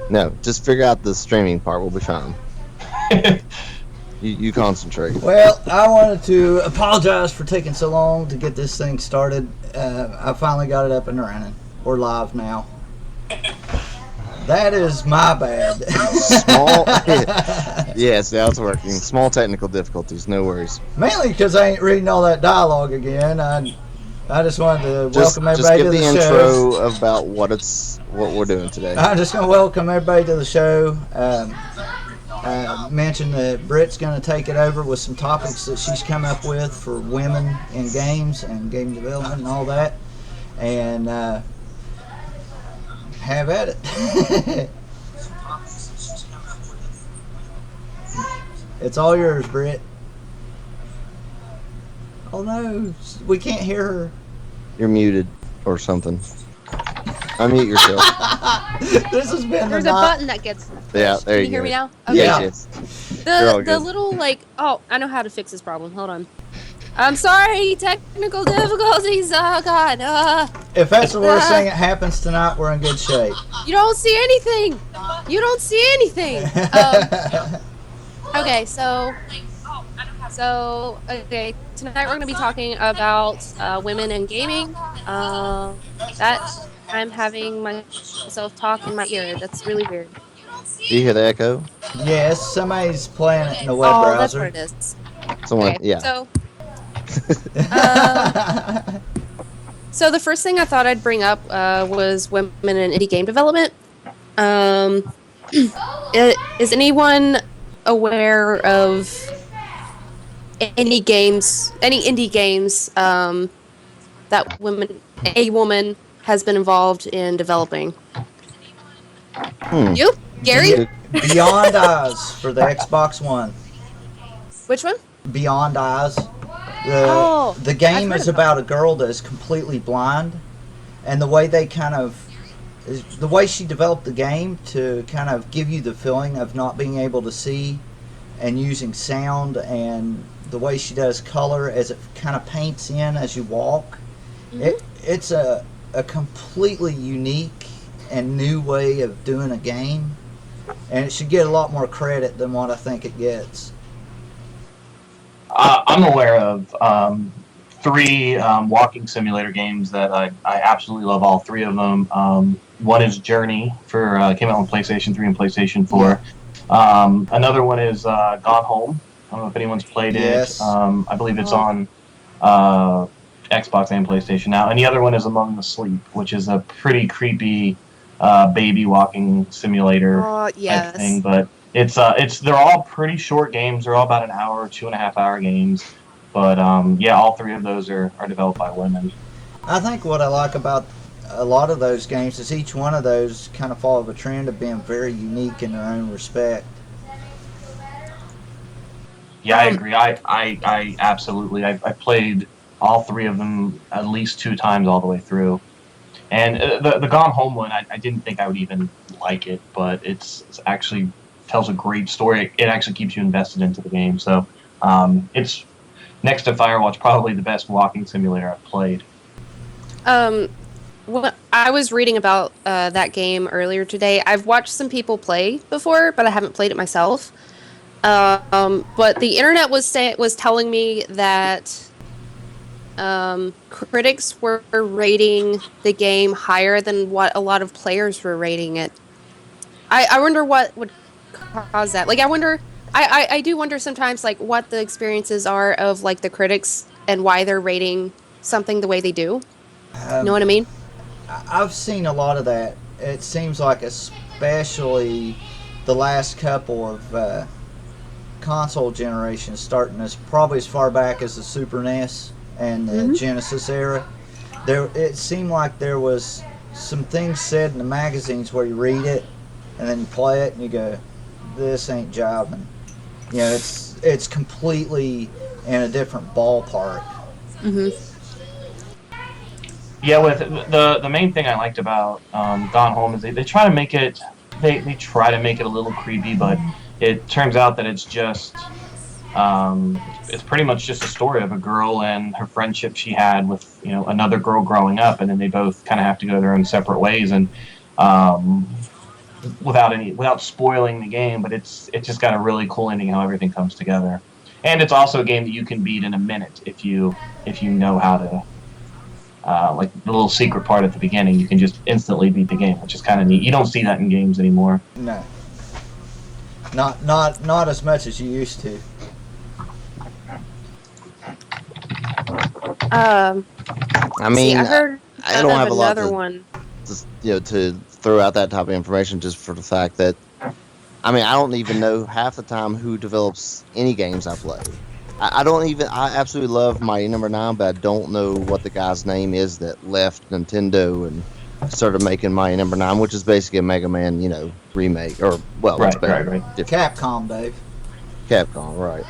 No, just figure out the streaming part. We'll be fine. You concentrate. Well, I wanted to apologize for taking so long to get this thing started. I finally got it up and running. We're live now. That is my bad. Small. Yes, now it's working. Small technical difficulties. No worries. Mainly because I ain't reading all that dialogue again. I just wanted to welcome everybody to the show. Just give the intro about what we're doing today. I'm just going to welcome everybody to the show. Mention that Britt's going to take it over with some topics that she's come up with for women in games and game development and all that. And have at it. It's all yours, Britt. Oh no, we can't hear her. You're muted or something. Unmute yourself. This has been There's a button that gets pushed. Yeah, there you go. Can you hear me now? Okay. Yes. The little I know how to fix this problem. Hold on. I'm sorry, technical difficulties. Oh God. If that's the worst thing that happens tonight, we're in good shape. You don't see anything. You don't see anything. Okay, so tonight we're going to be talking about women in gaming. That I'm having myself talk in my ear. That's really weird. Do you hear the echo? Yes, somebody's playing it in the web browser. Oh, that's what it is. Someone, Okay, yeah. So the first thing I thought I'd bring up was women in indie game development. Is anyone aware of any indie games that a woman has been involved in developing? You, Gary? Beyond Eyes for the Xbox One. Which one? Beyond Eyes. The game is about a girl that is completely blind, and the way she developed the game to kind of give you the feeling of not being able to see, and using sound, and the way she does color as it kind of paints in as you walk. Mm-hmm. It's a completely unique and new way of doing a game, and it should get a lot more credit than what I think it gets. I'm aware of 3 walking simulator games that I absolutely love, all 3 of them. One is Journey came out on PlayStation 3 and PlayStation 4. Yeah. Another one is Gone Home. I don't know if anyone's played it. I believe it's on Xbox and PlayStation now. And the other one is Among the Sleep, which is a pretty creepy baby walking simulator type thing. But they're all pretty short games. They're all about an hour, 2.5 hour games. But all 3 of those are developed by women. I think what I like about a lot of those games is each one of those kind of follow a trend of being very unique in their own respect. Yeah, I agree. I absolutely. I played all 3 of them at least 2 times all the way through. And the Gone Home one, I didn't think I would even like it, but it's actually tells a great story. It actually keeps you invested into the game. So it's next to Firewatch, probably the best walking simulator I've played. Well, I was reading about that game earlier today. I've watched some people play before, but I haven't played it myself. But the internet was telling me that critics were rating the game higher than what a lot of players were rating it. I wonder what would cause that. Like, I do wonder sometimes, like, what the experiences are of, like, the critics and why they're rating something the way they do. You know what I mean? I've seen a lot of that. It seems like especially the last couple of console generations, starting probably as far back as the Super NES and the Genesis era. It seemed like there was some things said in the magazines where you read it and then you play it and you go, this ain't jiving. You know, it's completely in a different ballpark. Mm-hmm. Yeah, with the main thing I liked about Gone Home is they try to make it they try to make it a little creepy, but it turns out that it's just it's pretty much just a story of a girl and her friendship she had with another girl growing up, and then they both kind of have to go their own separate ways. And without spoiling the game, but it's just got a really cool ending how everything comes together. And it's also a game that you can beat in a minute if you know how to. Like the little secret part at the beginning, you can just instantly beat the game, which is kind of neat. You don't see that in games anymore. No. Not as much as you used to. I mean, see, I heard I don't have a lot another to, one. just, to throw out that type of information just for the fact that, I mean, I don't even know half the time who develops any games I play. I absolutely love Mighty Number 9, but I don't know what the guy's name is that left Nintendo and started making Mighty Number 9, which is basically a Mega Man, remake, or, well, Right, it's better. right. Capcom, Dave. Capcom, right.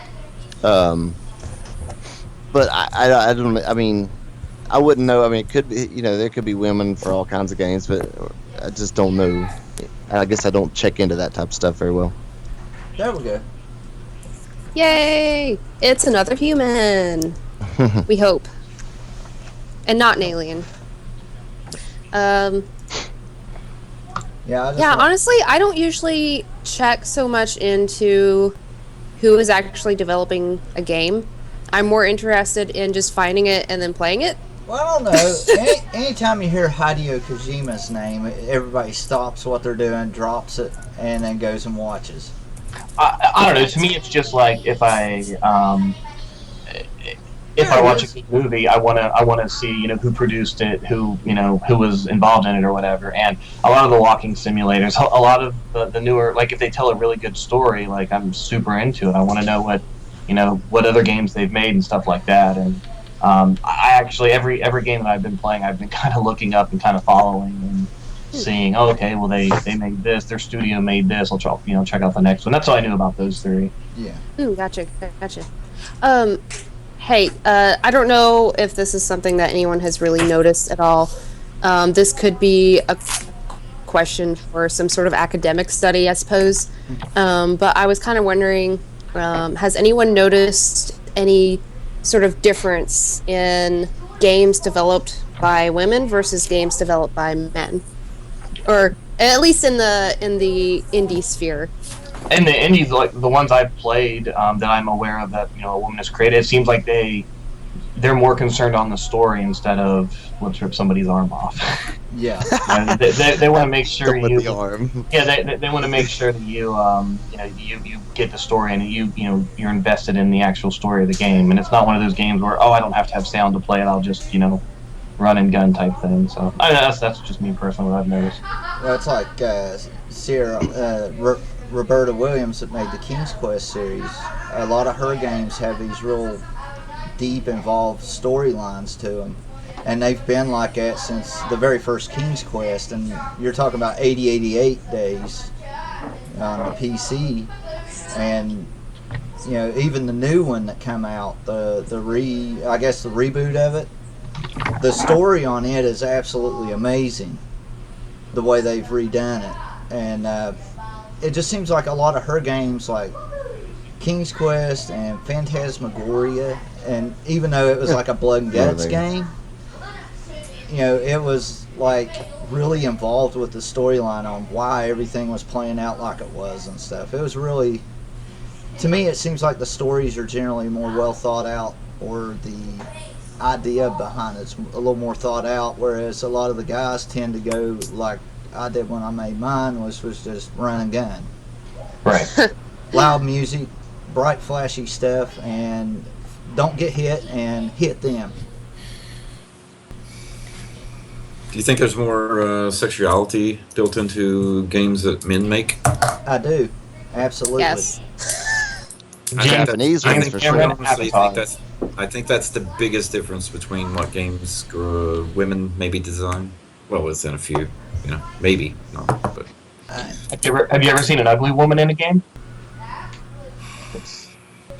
But I don't, I mean, I wouldn't know. I mean, it could be, there could be women for all kinds of games, but I just don't know. I guess I don't check into that type of stuff very well. There we go. Yay! It's another human. We hope. And not an alien. Yeah, honestly, I don't usually check so much into who is actually developing a game. I'm more interested in just finding it and then playing it. Well, I don't know. Anytime you hear Hideo Kojima's name, everybody stops what they're doing, drops it, and then goes and watches. I don't know. To me, it's just like if I watch a good movie, I want to see who produced it, who was involved in it or whatever. And a lot of the walking simulators, a lot of the newer, like if they tell a really good story, like I'm super into it. I want to know what other games they've made and stuff like that. And I actually every game that I've been playing, I've been kind of looking up and kind of following and seeing, okay, well they made this, their studio made this. I'll try, check out the next one. That's all I knew about those three. Yeah. Gotcha. Hey, I don't know if this is something that anyone has really noticed at all. This could be a question for some sort of academic study, I suppose. But I was kind of wondering, has anyone noticed any sort of difference in games developed by women versus games developed by men? Or at least in the indie sphere. In the indies, like the ones I've played that I'm aware of that a woman has created, it seems like they're more concerned on the story instead of let's rip somebody's arm off. Yeah. They want to make sure With you. the arm. Yeah, they want to make sure that you you get the story and you're invested in the actual story of the game, and it's not one of those games where I don't have to have sound to play it. I'll just run and gun type thing. So that's just me personally what I've noticed. Well, it's like Roberta Williams that made the King's Quest series. A lot of her games have these real deep, involved storylines to them, and they've been like that since the very first King's Quest. And you're talking about 8088 days on the PC, and even the new one that came out, the reboot of it. The story on it is absolutely amazing, the way they've redone it. And it just seems like a lot of her games, like King's Quest and Phantasmagoria, and even though it was like a blood and guts game, it was like really involved with the storyline on why everything was playing out like it was and stuff. It was really, to me, it seems like the stories are generally more well thought out, or the idea behind it's a little more thought out, whereas a lot of the guys tend to go like I did when I made mine, was just run and gun. Right. Loud music, bright flashy stuff, and don't get hit and hit them. Do you think there's more sexuality built into games that men make? I do, absolutely. Yes. Japanese ones for sure. I think that's the biggest difference between what games women maybe design. Well, within a few, maybe not, but. Have you ever seen an ugly woman in a game?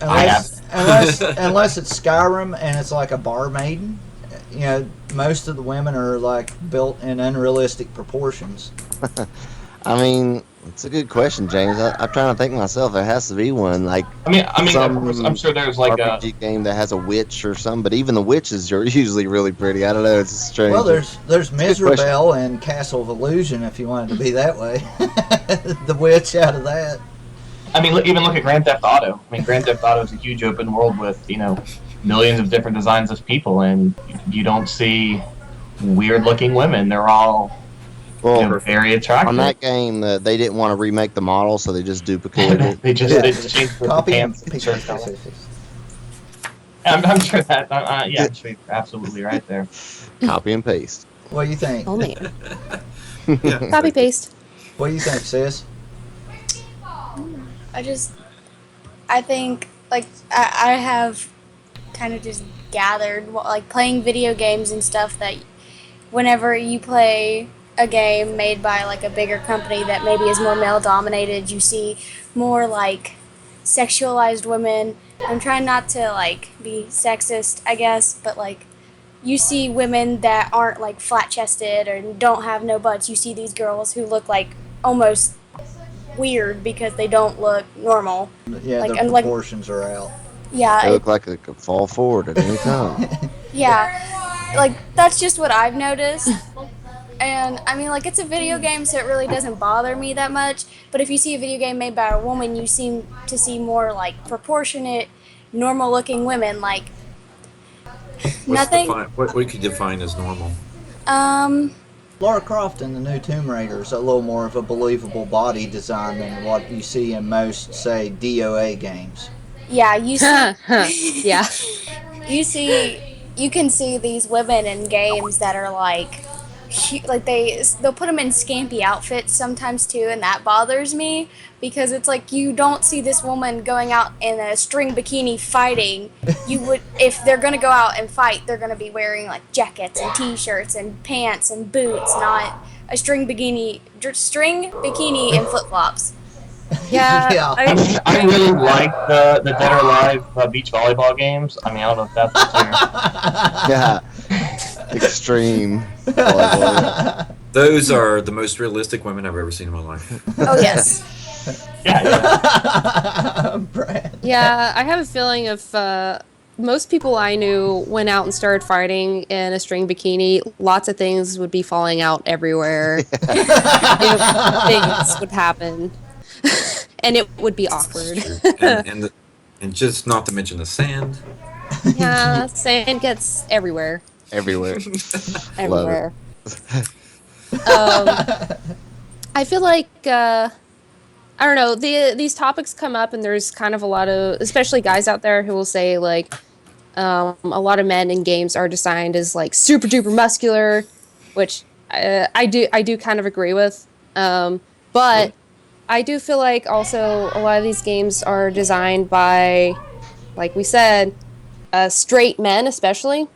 Unless it's Skyrim and it's like a bar maiden, most of the women are like built in unrealistic proportions. I mean, It's a good question, James. I'm trying to think myself. There has to be one, like I mean, of some course, I'm sure there's like a. RPG game that has a witch or something. But even the witches are usually really pretty. I don't know. It's strange. Well, there's Good question. Miserabelle and Castle of Illusion, if you want it to be that way. The witch out of that. I mean, even look at Grand Theft Auto. I mean, Grand Theft Auto is a huge open world with millions of different designs of people, and you don't see weird-looking women. They're all Well, very attractive. on that game, they didn't want to remake the model, so they just duplicated it. they just changed the Copy and pants and paste. shirt color. I'm sure that. Yeah, I'm sure you're absolutely right there. Copy and paste. What do you think? Oh man. Yeah. Copy paste. What do you think, sis? I think, like, I have kind of just gathered, like, playing video games and stuff, that whenever you play a game made by, like, a bigger company that maybe is more male-dominated, you see more, like, sexualized women. I'm trying not to, like, be sexist, I guess, but, like, you see women that aren't, like, flat-chested or don't have no butts. You see these girls who look, like, almost weird because they don't look normal. Yeah, Like, the and, like- proportions are out. Yeah, They look like they could fall forward at any time. yeah. Like, that's just what I've noticed. And, I mean, like, it's a video game, so it really doesn't bother me that much. But if you see a video game made by a woman, you seem to see more, like, proportionate, normal-looking women. Like, nothing. What we could define as normal? Lara Croft in the new Tomb Raider is a little more of a believable body design than what you see in most, say, DOA games. Yeah, you see. Yeah. You can see these women in games that are like they'll put them in scampy outfits sometimes too, and that bothers me because it's like you don't see this woman going out in a string bikini fighting. You would, if they're gonna go out and fight, they're gonna be wearing like jackets and t-shirts and pants and boots, not a string bikini and flip flops. Yeah. Yeah. I really like the Dead or Alive beach volleyball games. I mean, I don't know if that's what's here. Yeah. Extreme. volleyball. Those are the most realistic women I've ever seen in my life. Oh yes. Yeah. Brad. Yeah, I have a feeling if most people I knew went out and started fighting in a string bikini, lots of things would be falling out everywhere. Things would happen. And it would be awkward. and just not to mention the sand. Yeah, sand gets everywhere. Everywhere. Everywhere. I feel like I don't know. These topics come up, and there's kind of a lot of, especially guys out there who will say like, a lot of men in games are designed as like super duper muscular, which I do kind of agree with. But I do feel like also a lot of these games are designed by, like we said, straight men especially.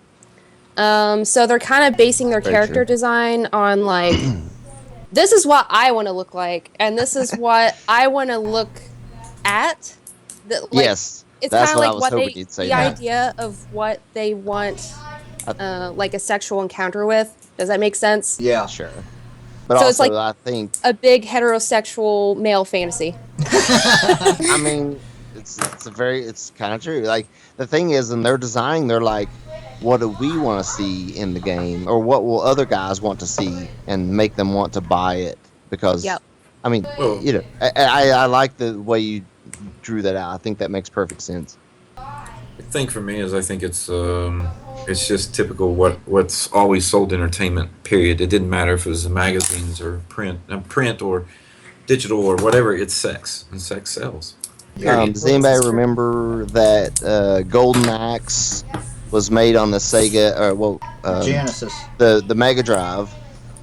So they're kind of basing their Very character true. design on like, this is what I want to look like, and this is what I want to look at. Yes. It's That's kind of what I like was what hoping they, you'd say the that. idea of what they want, like a sexual encounter with. Does that make sense? Yeah. Sure. But So also, it's like- I think, A big heterosexual male fantasy. I mean, it's kind of true. Like, the thing is, in their design, they're like, what do we want to see in the game? Or what will other guys want to see and make them want to buy it? Because, Yep. I mean, Well- you know, I like the way you drew that out. I think that makes perfect sense. The thing for me is I think it's just typical what's always sold entertainment. Period. It didn't matter if it was magazines or print or digital or whatever. It's sex, and sex sells. Period. Does anybody remember that Golden Axe was made on the Sega, Genesis. the Mega Drive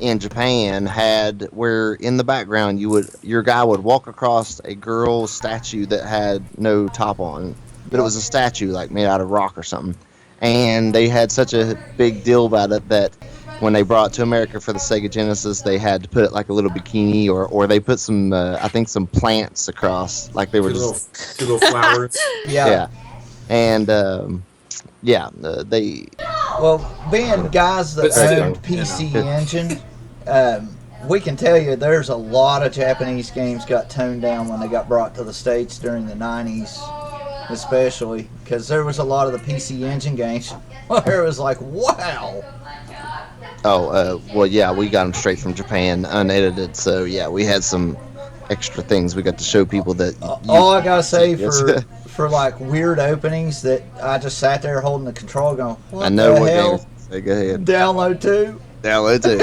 in Japan had where in the background your guy would walk across a girl's statue that had no top on, but it was a statue like made out of rock or something. And they had such a big deal about it that when they brought it to America for the Sega Genesis, they had to put like a little bikini or they put some I think some plants across, like they were just Two little flowers. yeah. And they Well, being guys that But still, owned you know. PC Engine, we can tell you there's a lot of Japanese games got toned down when they got brought to the States during the 90s, especially because there was a lot of the PC Engine games where it was like, wow. Oh, well, yeah, we got them straight from Japan, unedited. So yeah, we had some extra things we got to show people that. All I gotta say Yes. for like weird openings that I just sat there holding the controller going, what I know the what hell? games. Say, go ahead. Download 2. Download too.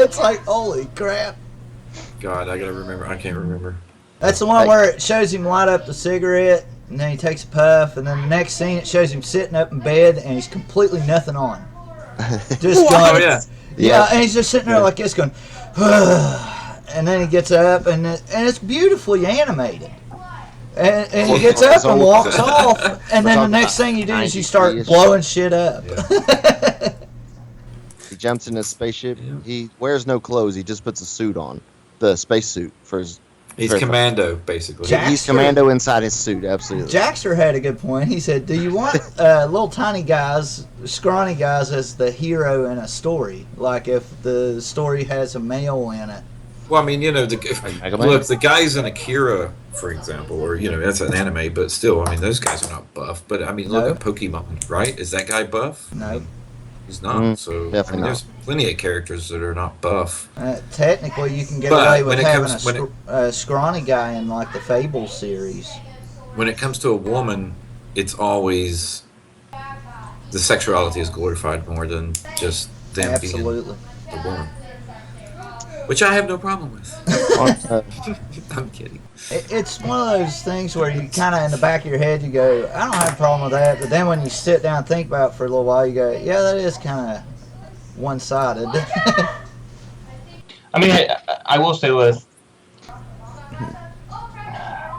It's like, holy crap. God, I gotta remember. I can't remember. That's the one where it shows him light up the cigarette, and then he takes a puff, and then the next scene it shows him sitting up in bed, and he's completely nothing on. Just Oh going, yeah. yeah, and he's just sitting there like this going, and then he gets up, and it's beautifully animated. And he gets up and walks off, and then the next thing you do is you start blowing shit up. He jumps in his spaceship. Yeah. He wears no clothes. He just puts a suit on, the space suit for his. He's very- commando, basically. Jack- He's commando inside his suit. Absolutely. Jackster had a good point. He said, "Do you want little tiny guys, scrawny guys, as the hero in a story? Like if the story has a male in it." Well, I mean, you know, Mega Man. look, the guys in Akira, for example, or you know, that's an anime, but still, I mean, those guys are not buff. But I mean, look No. at Pokemon, right? Is that guy buff? No. He's not. So definitely not. there's plenty of characters that are not buff. Technically, you can get But away with when it having comes- a scrawny guy in like the Fable series. When it comes to a woman, it's always the sexuality is glorified more than just them Absolutely. being the woman, which I have no problem with. Uh, I'm kidding. It's one of those things where you kind of in the back of your head you go, I don't have a problem with that, but then when you sit down and think about it for a little while, you go, yeah, that is kind of one-sided. I mean, I will say with.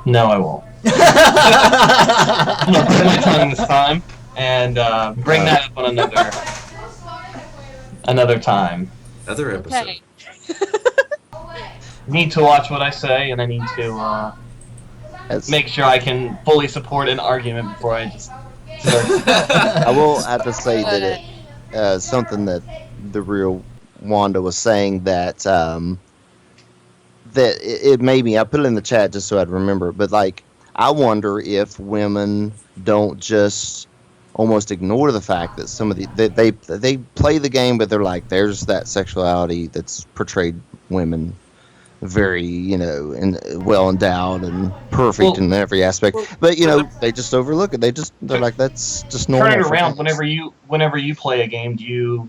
No, I won't. I'm gonna bite my tongue this time and bring that up on another time. Another episode. Okay. Need to watch what I say, and I need to as- make sure I can fully support an argument before I just start. I will have to say that it something that the real Wanda was saying that that it made me. I put it in the chat just so I'd remember. But like, I wonder if women don't just almost ignore the fact that some of they play the game, but they're like, there's that sexuality that's portrayed women very, you know, and well endowed and perfect Well- in every aspect. But you know, they just overlook it. They're like, that's just normal. Turn it for around. guys. Whenever you play a game, do you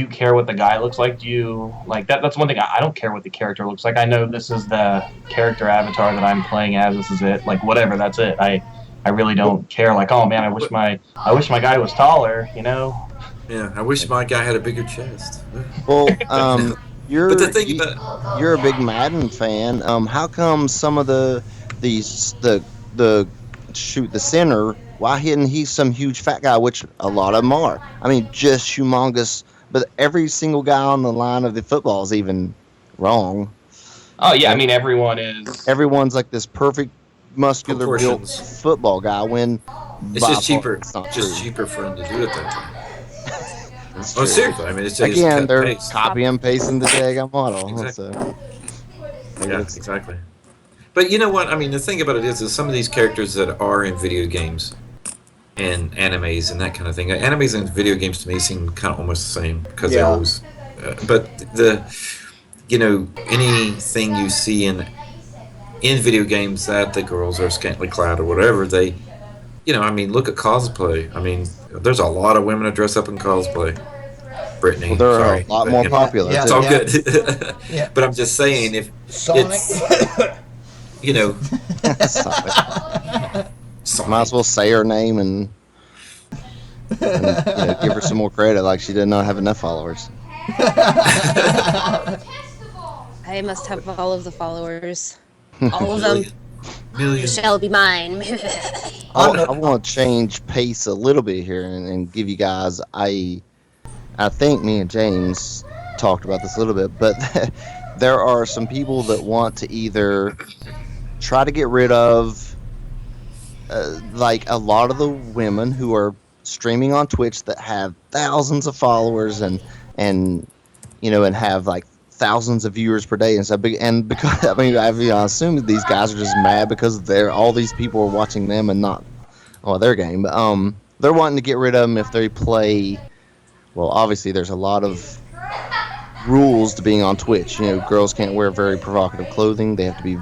care what the guy looks like? Do you like that? That's one thing. I don't care what the character looks like. I know this is the character avatar that I'm playing as. This is it. Like whatever. That's it. I really don't care. Like, oh man, I wish my guy was taller. You know. Yeah, I wish my guy had a bigger chest. Well, you're But the thing about you're a big Madden fan. How come some of the shoot the center? Why isn't he some huge fat guy? Which a lot of them are. I mean, just humongous. But every single guy on the line of the football is even wrong. Oh yeah. I mean, everyone is. Everyone's like this perfect muscular built Proportions. football guy. When it's by just far cheaper. it's not Just true. cheaper for him to do it that way. That's Oh, true. seriously. I mean, it's just Again, cut they're and paste. copy and pasting the daggone model. Exactly. So. Yeah, exactly. But you know what? I mean, the thing about it is some of these characters that are in video games and animes and that kind of thing. Animes and video games to me seem kind of almost the same because they Yeah. always. But anything you see in video games that the girls are scantily clad or whatever, they, I mean, look at cosplay. I mean, there's a lot of women that dress up in cosplay. Brittany, Well, they're sorry, a lot but, more you know, popular. Yeah. It's too. all good. Yeah. But I'm just saying, if Sonic. Sonic. Might as well say her name and give her some more credit, like she did not have enough followers. I must have all of the followers. All of them Million. shall be mine. I want to change pace a little bit here and give you guys. I think me and James talked about this a little bit, but there are some people that want to either try to get rid of, like a lot of the women who are streaming on Twitch that have thousands of followers and have like thousands of viewers per day and stuff. And because I mean, I assume that these guys are just mad because all these people are watching them and not their game. But they're wanting to get rid of them if they play. Well, obviously, there's a lot of rules to being on Twitch. You know, girls can't wear very provocative clothing. They have to be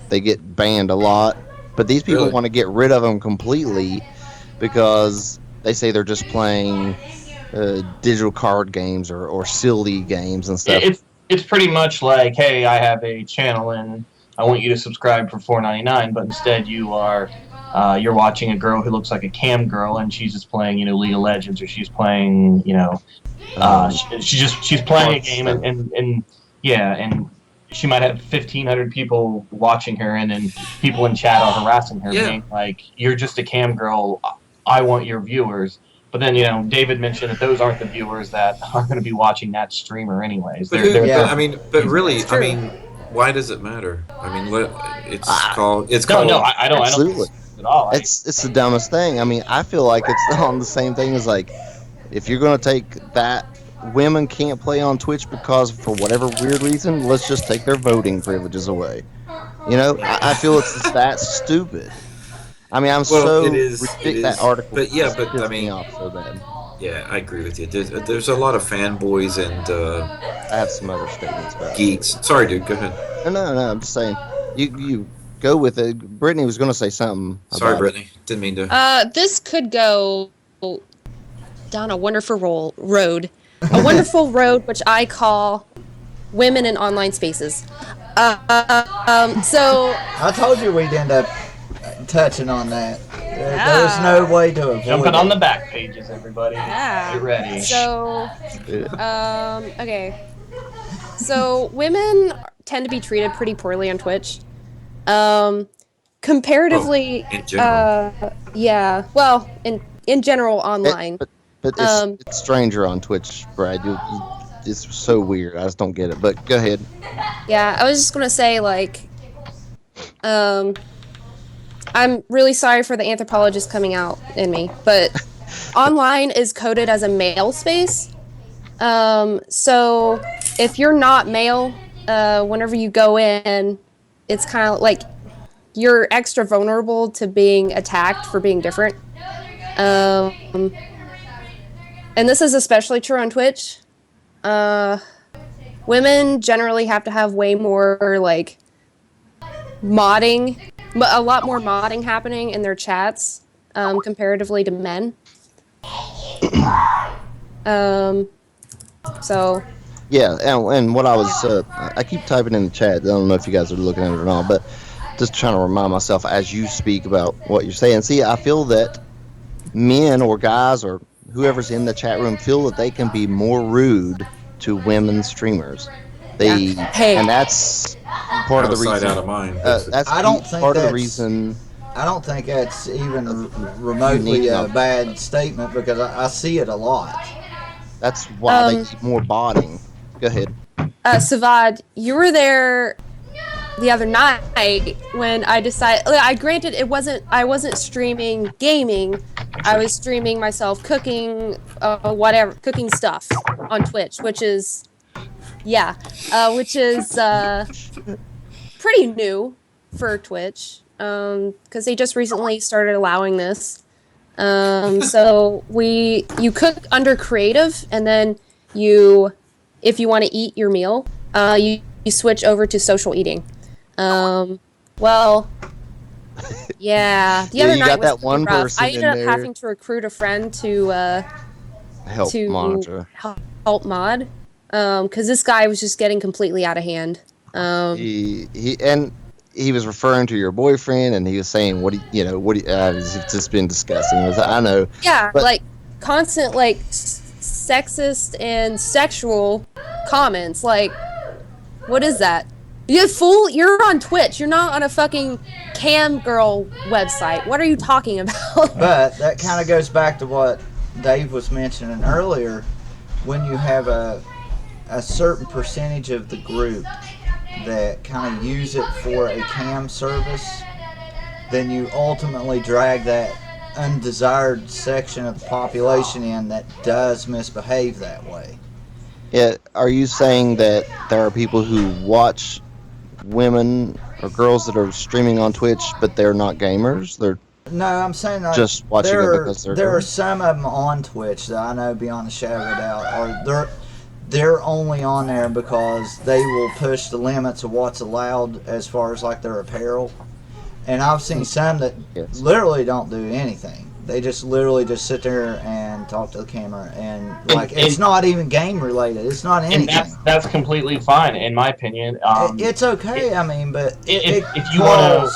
they get banned a lot. But these people want to get rid of them completely because they say they're just playing digital card games or silly games and stuff. It's pretty much like, hey, I have a channel and I want you to subscribe for $4.99, but instead you're watching a girl who looks like a cam girl and she's just playing, League of Legends, or she's playing, she's playing a game and she might have 1,500 people watching her, and then people in chat are harassing her, being like, "You're just a cam girl. I want your viewers." But then, David mentioned that those aren't the viewers that are going to be watching that streamer anyways. But really, why does it matter? I mean, it's called. No, I don't. Absolutely. At all. It's the dumbest thing. I mean, I feel like it's on the same thing as like, if you're going to take that. Women can't play on Twitch because for whatever weird reason, let's just take their voting privileges away. I feel it's just that stupid. I mean, that article. But I mean, off so bad. Yeah, I agree with you. There's a lot of fanboys and I have some other statements about geeks. Sorry, dude. Go ahead. No. I'm just saying. You go with it. Brittany was going to say something. Sorry, Brittany. Didn't mean to. This could go down a wonderful road. A wonderful road, which I call women in online spaces. So I told you we'd end up touching on that. There's no way to avoid Jumping on the back pages, everybody. Yeah. Get ready. So, okay. So women tend to be treated pretty poorly on Twitch. Comparatively, in general. yeah. Well, in general, online. But it's stranger on Twitch, Brad. It's so weird. I just don't get it. But go ahead. Yeah, I was just gonna say, like, I'm really sorry for the anthropologist coming out in me, but online is coded as a male space. So if you're not male, whenever you go in, it's kind of like you're extra vulnerable to being attacked for being different. And this is especially true on Twitch. Women generally have to have way more, like, modding, a lot more modding happening in their chats, comparatively to men. So. Yeah, and what I was, I keep typing in the chat. I don't know if you guys are looking at it or not, but just trying to remind myself as you speak about what you're saying. See, I feel that men or guys or whoever's in the chat room feel that they can be more rude to women streamers. And that's part of the reason. Out of mind. That's part of the reason. I don't think that's even remotely a bad statement, because I see it a lot. That's why they need more botting. Go ahead. Savad, you were there the other night when I decided. Granted, I wasn't streaming gaming. I was streaming myself cooking, cooking stuff on Twitch, which is pretty new for Twitch, because they just recently started allowing this. So you cook under creative, and then if you want to eat your meal, you switch over to social eating. Yeah, the other night was one rough. I ended up there. having to recruit a friend to help monitor. Help mod, because this guy was just getting completely out of hand. He was referring to your boyfriend, and he was saying, it's just been disgusting. I know. Yeah, like constant, like sexist and sexual comments. Like, what is that? You fool! You're on Twitch. You're not on a fucking cam girl website. What are you talking about? But that kind of goes back to what Dave was mentioning earlier. When you have a certain percentage of the group that kind of use it for a cam service, then you ultimately drag that undesired section of the population in that does misbehave that way. Yeah, are you saying that there are people who watch women or girls that are streaming on Twitch, but they're not gamers? They're No, I'm saying like just watching it because they're there are girls? some of them on Twitch that I know beyond a shadow of a doubt are they're only on there because they will push the limits of what's allowed as far as like their apparel. And I've seen some that Yes. literally don't do anything. They just literally just sit there and talk to the camera, and like it's not even game related. It's not anything. And that's completely fine, in my opinion. It's okay. I mean, but if it you want draws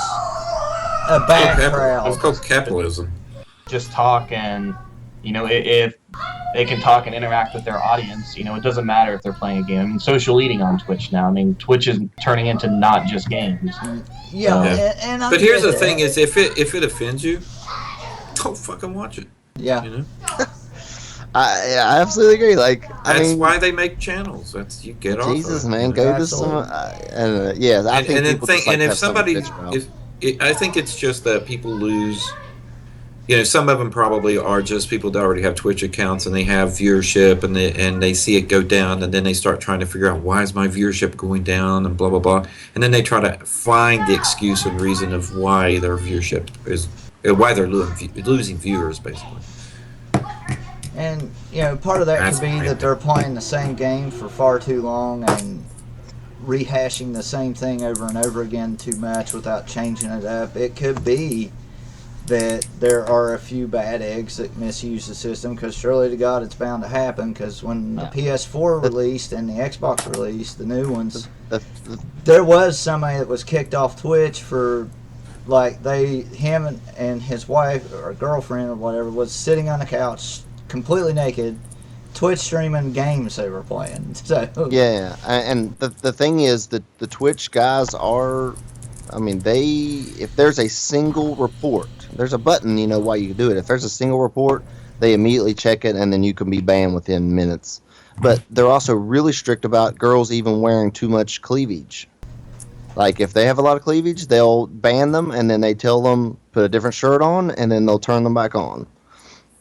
a bad It's crowd. called capitalism. to just talk, and if they can talk and interact with their audience, it doesn't matter if they're playing a game. I mean, social eating on Twitch now. I mean, Twitch is turning into not just games. Yeah, Yeah. and I But here's get the thing: that. is if it offends you, don't fucking watch it. Yeah. You know, I absolutely agree. Like, I that's mean, why they make channels. That's you get off. Jesus, of it, man, you know? go to some. Yeah, I think people just like and to if have some somebody, bitch about. I think it's just that people lose. Some of them probably are just people that already have Twitch accounts and they have viewership and they see it go down and then they start trying to figure out why is my viewership going down and blah blah blah, and then they try to find the excuse and reason of why their viewership is why they're losing viewers basically. And part of that That's could be my that they're playing the same game for far too long and rehashing the same thing over and over again too much without changing it up. It could be that there are a few bad eggs that misuse the system, because surely to God it's bound to happen, because when the PS4 released and the Xbox released, the new ones, there was somebody that was kicked off Twitch for like him and his wife or girlfriend or whatever was sitting on the couch completely naked Twitch streaming games they were playing. So Yeah, and the thing is that the Twitch guys are, I mean, if there's a single report, there's a button, why you can do it. If there's a single report, they immediately check it, and then you can be banned within minutes. But they're also really strict about girls even wearing too much cleavage. Like, if they have a lot of cleavage, they'll ban them, and then they tell them put a different shirt on, and then they'll turn them back on.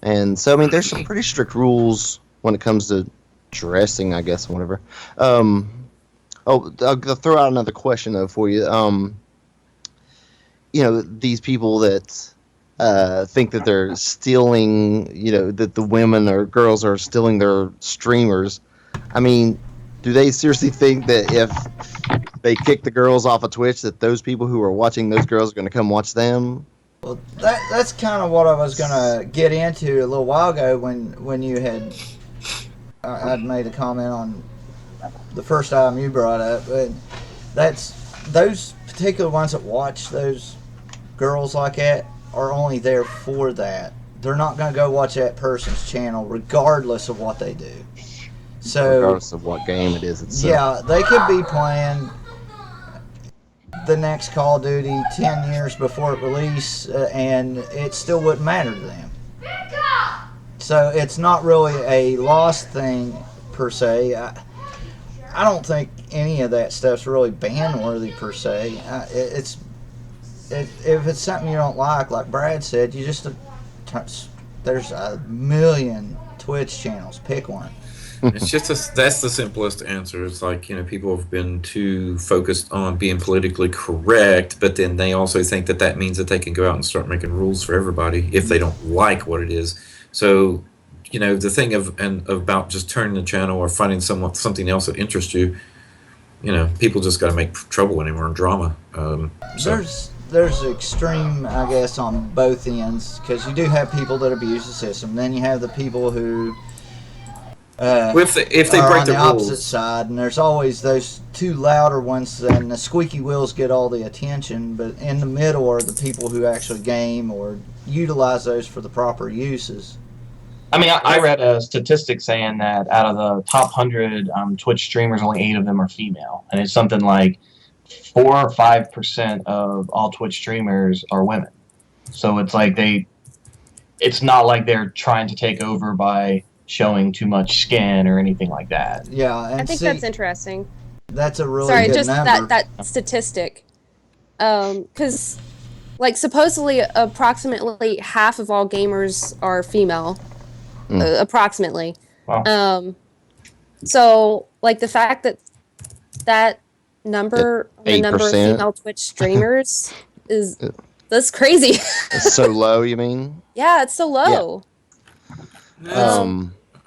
And so, I mean, there's some pretty strict rules when it comes to dressing, I guess, whatever. I'll throw out another question, though, for you. These people that think that they're stealing, that the women or girls are stealing their streamers. I mean, do they seriously think that if they kick the girls off of Twitch, that those people who are watching those girls are going to come watch them? well, that's kind of what I was gonna get into a little while ago when you had I'd made a comment on the first item you brought up, but that's those particular ones that watch those girls like that are only there for that. They're not going to go watch that person's channel regardless of what they do. So Regardless of what game it is itself. yeah, they could be playing the next Call of Duty 10 years before it release, and it still wouldn't matter to them. So it's not really a lost thing per se. I don't think any of that stuff's really ban worthy per se. If it's something you don't like Brad said, you just there's a million Twitch channels. Pick one. It's just that's the simplest answer. It's like, people have been too focused on being politically correct, but then they also think that means that they can go out and start making rules for everybody if they don't like what it is. So, the thing about just turning the channel or finding something else that interests you, people just got to make trouble anymore and drama. So. There's extreme, I guess, on both ends, because you do have people that abuse the system. Then you have the people who if they are break on the the opposite rules, side, and there's always those two louder ones, and the squeaky wheels get all the attention, but in the middle are the people who actually game or utilize those for the proper uses. I mean, I read a statistic saying that out of the top 100 Twitch streamers, only 8 of them are female, and it's something like 4 or 5% of all Twitch streamers are women. So it's like it's not like they're trying to take over by showing too much skin or anything like that. Yeah, and I think that's interesting. that's a really Sorry, good just number. that statistic. Because, supposedly approximately half of all gamers are female. Approximately. Wow. So, like, the fact that that number, the number of 8%. female Twitch streamers is Yeah. that's crazy. It's so low, you mean? Yeah, it's so low. I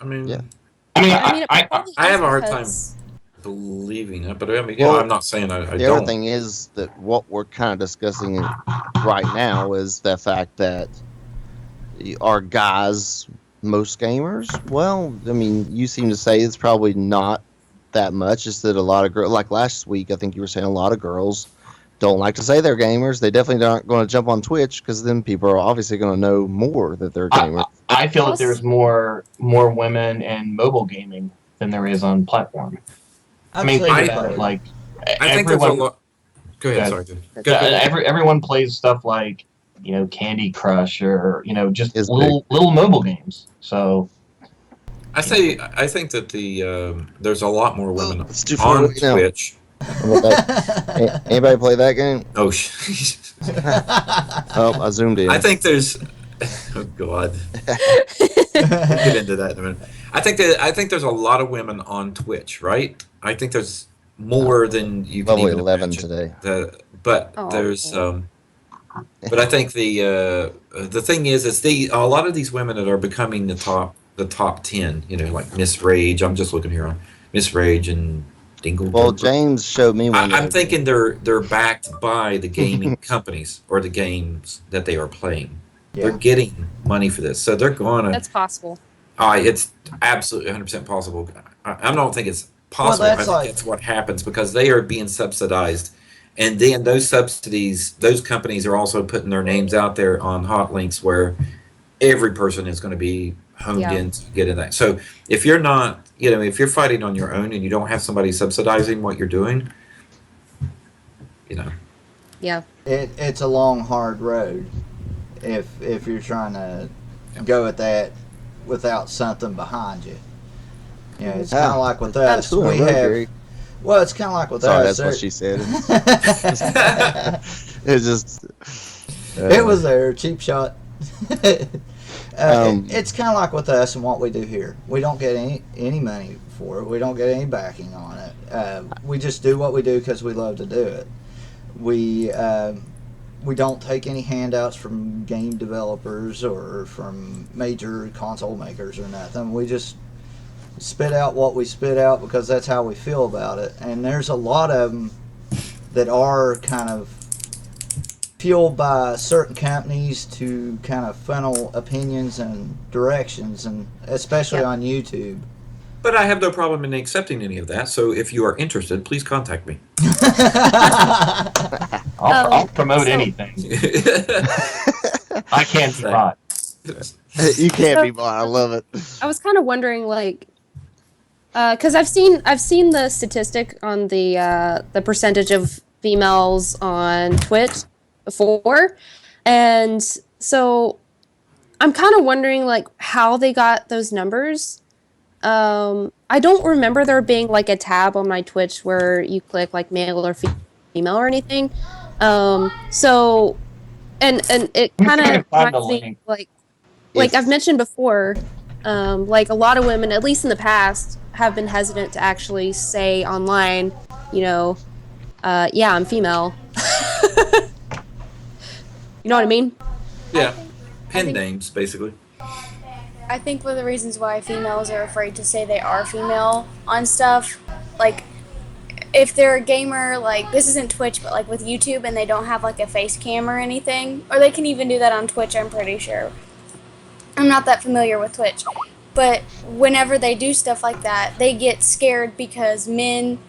mean, Yeah. I mean, it I probably I is have a hard time because believing it, but I mean, Well, I'm not saying I The don't. other thing is that what we're kind of discussing right now is the fact that are guys most gamers? Well, I mean, you seem to say it's probably not that much. Just that a lot of girls, like last week, I think you were saying a lot of girls don't like to say they're gamers. They definitely aren't going to jump on Twitch because then people are obviously going to know more that they're gamers. I feel that there's more women in mobile gaming than there is on platform. I'd mean, say think I- about it. Like I think there's a everyone, lot. Go ahead. Yeah. Sorry. Go ahead. everyone plays stuff like Candy Crush or just Is little mobile games. So I think that there's a lot more women It's too far on away now. Twitch. How about that? Anybody play that game? Oh, Oh, I zoomed in. I think there's. Oh God. We'll get into that in a minute. I think there's a lot of women on Twitch, right? I think there's more than you can level even 11 imagine. today. But Oh. there's but I think the thing is a lot of these women that are becoming the top 10, like Miss Rage. I'm just looking here on Miss Rage and Dingle. Well, James showed me one. I'm thinking they're backed by the gaming companies or the games that they are playing. Yeah. They're getting money for this, so they're going to. that's possible. It's absolutely 100% possible. I don't think it's possible. that's I think like- that's what happens because they are being subsidized, and then those subsidies, those companies are also putting their names out there on hot links where every person is going to be honed Yeah. in to get in that. So if you're not, if you're fighting on your own and you don't have somebody subsidizing what you're doing, Yeah. It's a long, hard road if you're trying to go at that without something behind you. It's kind of like with us. Cool, We really have. great. Well, it's kind of like with Sorry, us. that's what she said. It's just. It was there, cheap shot. Um, It's kind of like with us and what we do here. We don't get any money for it. We don't get any backing on it. We just do what we do because we love to do it. We don't take any handouts from game developers or from major console makers or nothing. We just spit out what we spit out because that's how we feel about it. And there's a lot of them that are kind of fueled by certain companies to kind of funnel opinions and directions, and especially Yeah. on YouTube. but I have no problem in accepting any of that. So if you are interested, please contact me. I'll promote so- anything. I can't be bought. You can't be bought. I love it. I was kind of wondering, like, because I've seen the statistic on the percentage of females on Twitch before, and so I'm kind of wondering like how they got those numbers. I don't remember there being like a tab on my Twitch where you click like male or female or anything. So and it kind of Find the reminds me link. like If- I've mentioned before, like a lot of women, at least in the past, have been hesitant to actually say online, yeah, I'm female. You know what I mean? Yeah, I pen think- names basically. I think one of the reasons why females are afraid to say they are female on stuff, like if they're a gamer, like this isn't Twitch, but like with YouTube and they don't have like a face cam or anything, or they can even do that on Twitch, I'm pretty sure. I'm not that familiar with Twitch, but whenever they do stuff like that, they get scared because men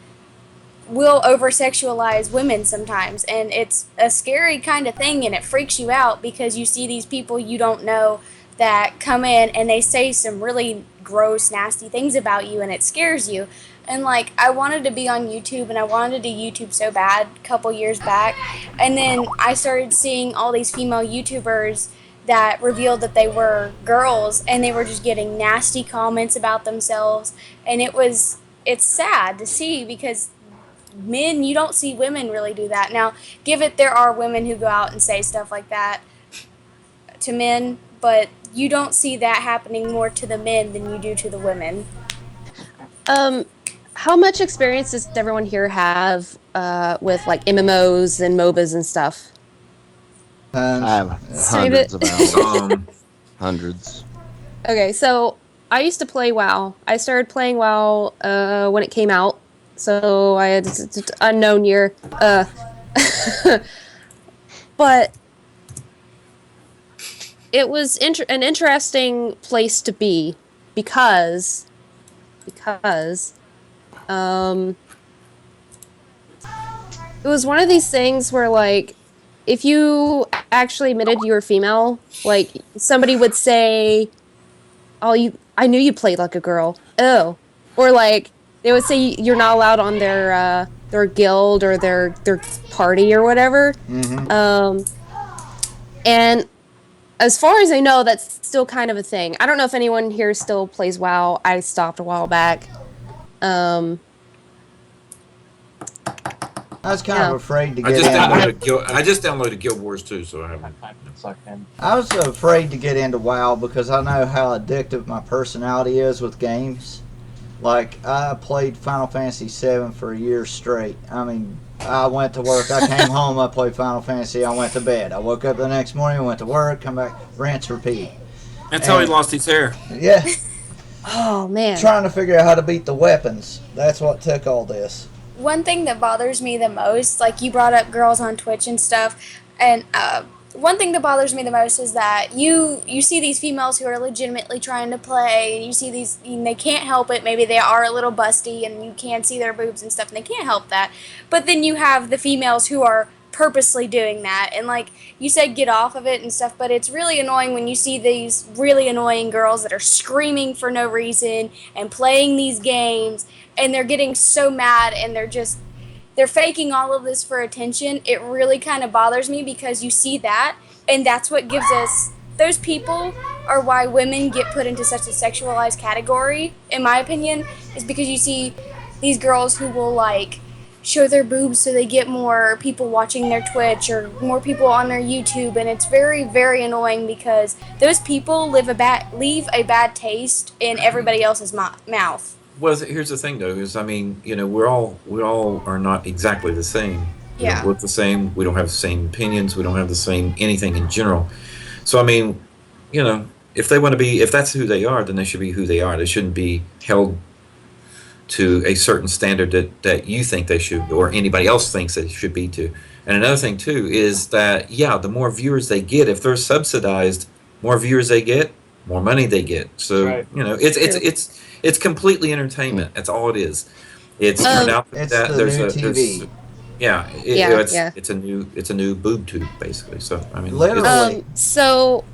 will over-sexualize women sometimes, and it's a scary kind of thing, and it freaks you out because you see these people you don't know that come in and they say some really gross, nasty things about you, and it scares you. And like, I wanted to be on YouTube, and I wanted to do YouTube so bad a couple years back, and then I started seeing all these female YouTubers that revealed that they were girls, and they were just getting nasty comments about themselves, and it's sad to see because men, you don't see women really do that. Now, give it, there are women who go out and say stuff like that to men, but you don't see that happening more to the men than you do to the women. How much experience does everyone here have with like MMOs and MOBAs and stuff? Tons. I have Save it. hundreds of hours. Um, Hundreds. Okay, so I used to play WoW. I started playing WoW when it came out, so I had unknown year. But it was an interesting place to be because it was one of these things where like if you actually admitted you were female, like somebody would say, "Oh, I knew you played like a girl." Oh, or like they would say you're not allowed on their guild or their party or whatever. Mm-hmm. And as far as I know, that's still kind of a thing. I don't know if anyone here still plays WoW. I stopped a while back. I was kind of afraid to I get just into. downloaded Guild Wars 2, so I haven't. Sucked in. I was afraid to get into WoW because I know how addictive my personality is with games. Like I played Final Fantasy VII for a year straight. I mean, I went to work, I came home, I played Final Fantasy, I went to bed. I woke up the next morning, went to work, come back, rinse, repeat. That's how he lost his hair. Yeah, Oh man. trying to figure out how to beat the weapons. That's what took all this. One thing that bothers me the most, like you brought up girls on Twitch and stuff, and one thing that bothers me the most is that you see these females who are legitimately trying to play, and you see these, and they can't help it. Maybe they are a little busty, and you can see their boobs and stuff, and they can't help that. But then you have the females who are purposely doing that, and like you said, get off of it and stuff. But it's really annoying when you see these really annoying girls that are screaming for no reason and playing these games, and they're getting so mad, and they're faking all of this for attention. It really kind of bothers me because you see that, and that's what gives us, those people are why women get put into such a sexualized category, in my opinion, is because you see these girls who will like show their boobs so they get more people watching their Twitch or more people on their YouTube, and it's very, very annoying because those people leave a bad taste in everybody else's mouth. Well, here's the thing, though, is I mean, we all are not exactly the same. We Yeah. don't look the same. We don't have the same opinions. We don't have the same anything in general. So I mean, if they want to be, if that's who they are, then they should be who they are. They shouldn't be held to a certain standard that you think they should, or anybody else thinks they should be to. And another thing too is that the more viewers they get, if they're subsidized, more viewers they get, more money they get. So Right. it's completely entertainment. That's all it is. It's turned out It's that the there's new a TV. it's a new boob tube basically. So I mean, Literally. So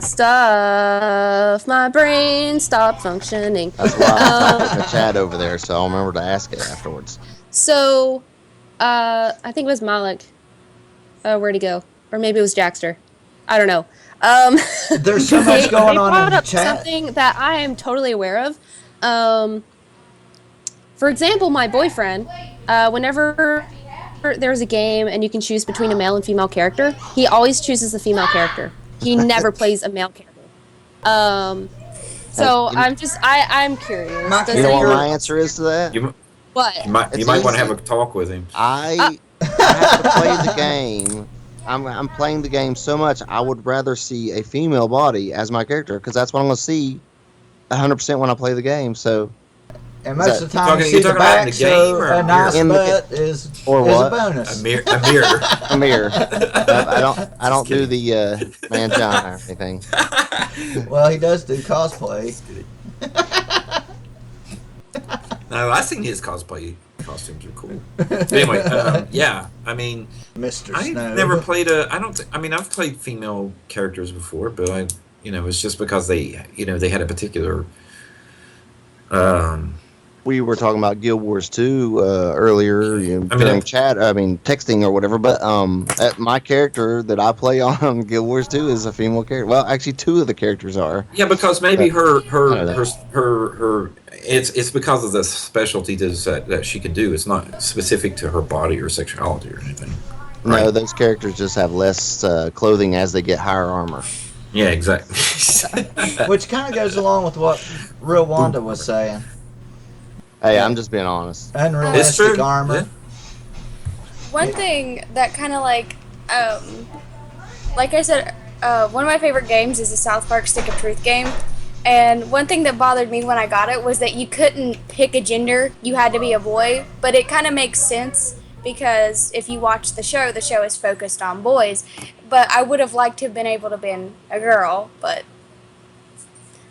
stuff. My brain stopped functioning. That's why I typed in the chat over there, so I'll remember to ask it afterwards. So, I think it was Malik. Where'd he go? Or maybe it was Jackster. I don't know. There's so much going they on brought in the up chat. something that I am totally aware of. For example, my boyfriend, whenever there's a game and you can choose between a male and female character, he always chooses the female character. He never plays a male character. So I'm curious. Does You know what anyone- my answer is to that? What? you might It's want to have easy. a talk with him. I have to play the game. I'm playing the game so much, I would rather see a female body as my character, because that's what I'm going to see 100% when I play the game. So, And most of the time, Talking- you you're see the talking about in back, the game so or a nice in the butt is or a what? bonus. A mirror. a mirror. I don't do the man John or anything. Well, he does do cosplay. No, I've seen his cosplay costumes are cool. But anyway, I mean, Mr. I Snow. never played I've played female characters before, but it's just because they had a particular. We were talking about Guild Wars 2 earlier during chat. I mean, texting or whatever. But my character that I play on Guild Wars 2 is a female character. Well, actually, two of the characters are. Yeah, because maybe her don't know. it's because of the specialty that she can do. It's not specific to her body or sexuality or anything. No, Right. those characters just have less clothing as they get higher armor. Yeah, exactly. Which kind of goes along with what Real Wanda was saying. Hey, Yeah. I'm just being honest. It's Unrealistic true. armor. Yeah. One thing that kind of like I said, one of my favorite games is the South Park Stick of Truth game. And one thing that bothered me when I got it was that you couldn't pick a gender, you had to be a boy. But it kind of makes sense because if you watch the show is focused on boys. But I would have liked to have been able to have been a girl, but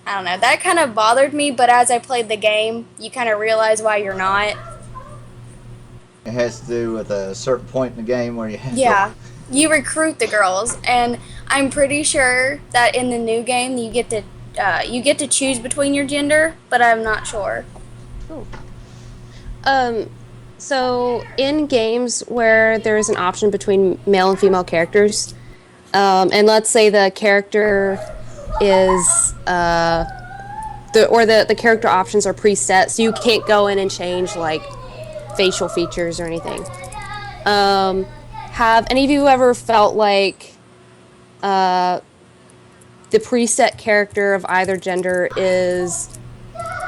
I don't know. That kind of bothered me, but as I played the game, you kind of realize why you're not. It has to do with a certain point in the game where you have Yeah, you recruit the girls, and I'm pretty sure that in the new game you get to choose between your gender, but I'm not sure. So in games where there is an option between male and female characters, and let's say the character is the character options are preset, so you can't go in and change like facial features or anything. Have any of you ever felt like the preset character of either gender is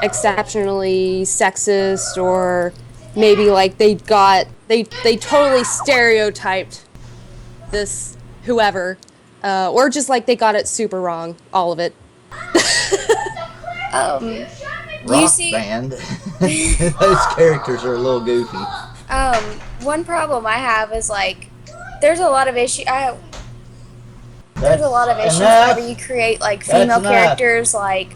exceptionally sexist, or maybe like they totally stereotyped this whoever, or just like they got it super wrong, all of it? You Rock see, Band. Those characters are a little goofy. one problem I have is like there's a lot of issues. There's a lot of issues enough. whenever you create like That's female enough. characters. Like,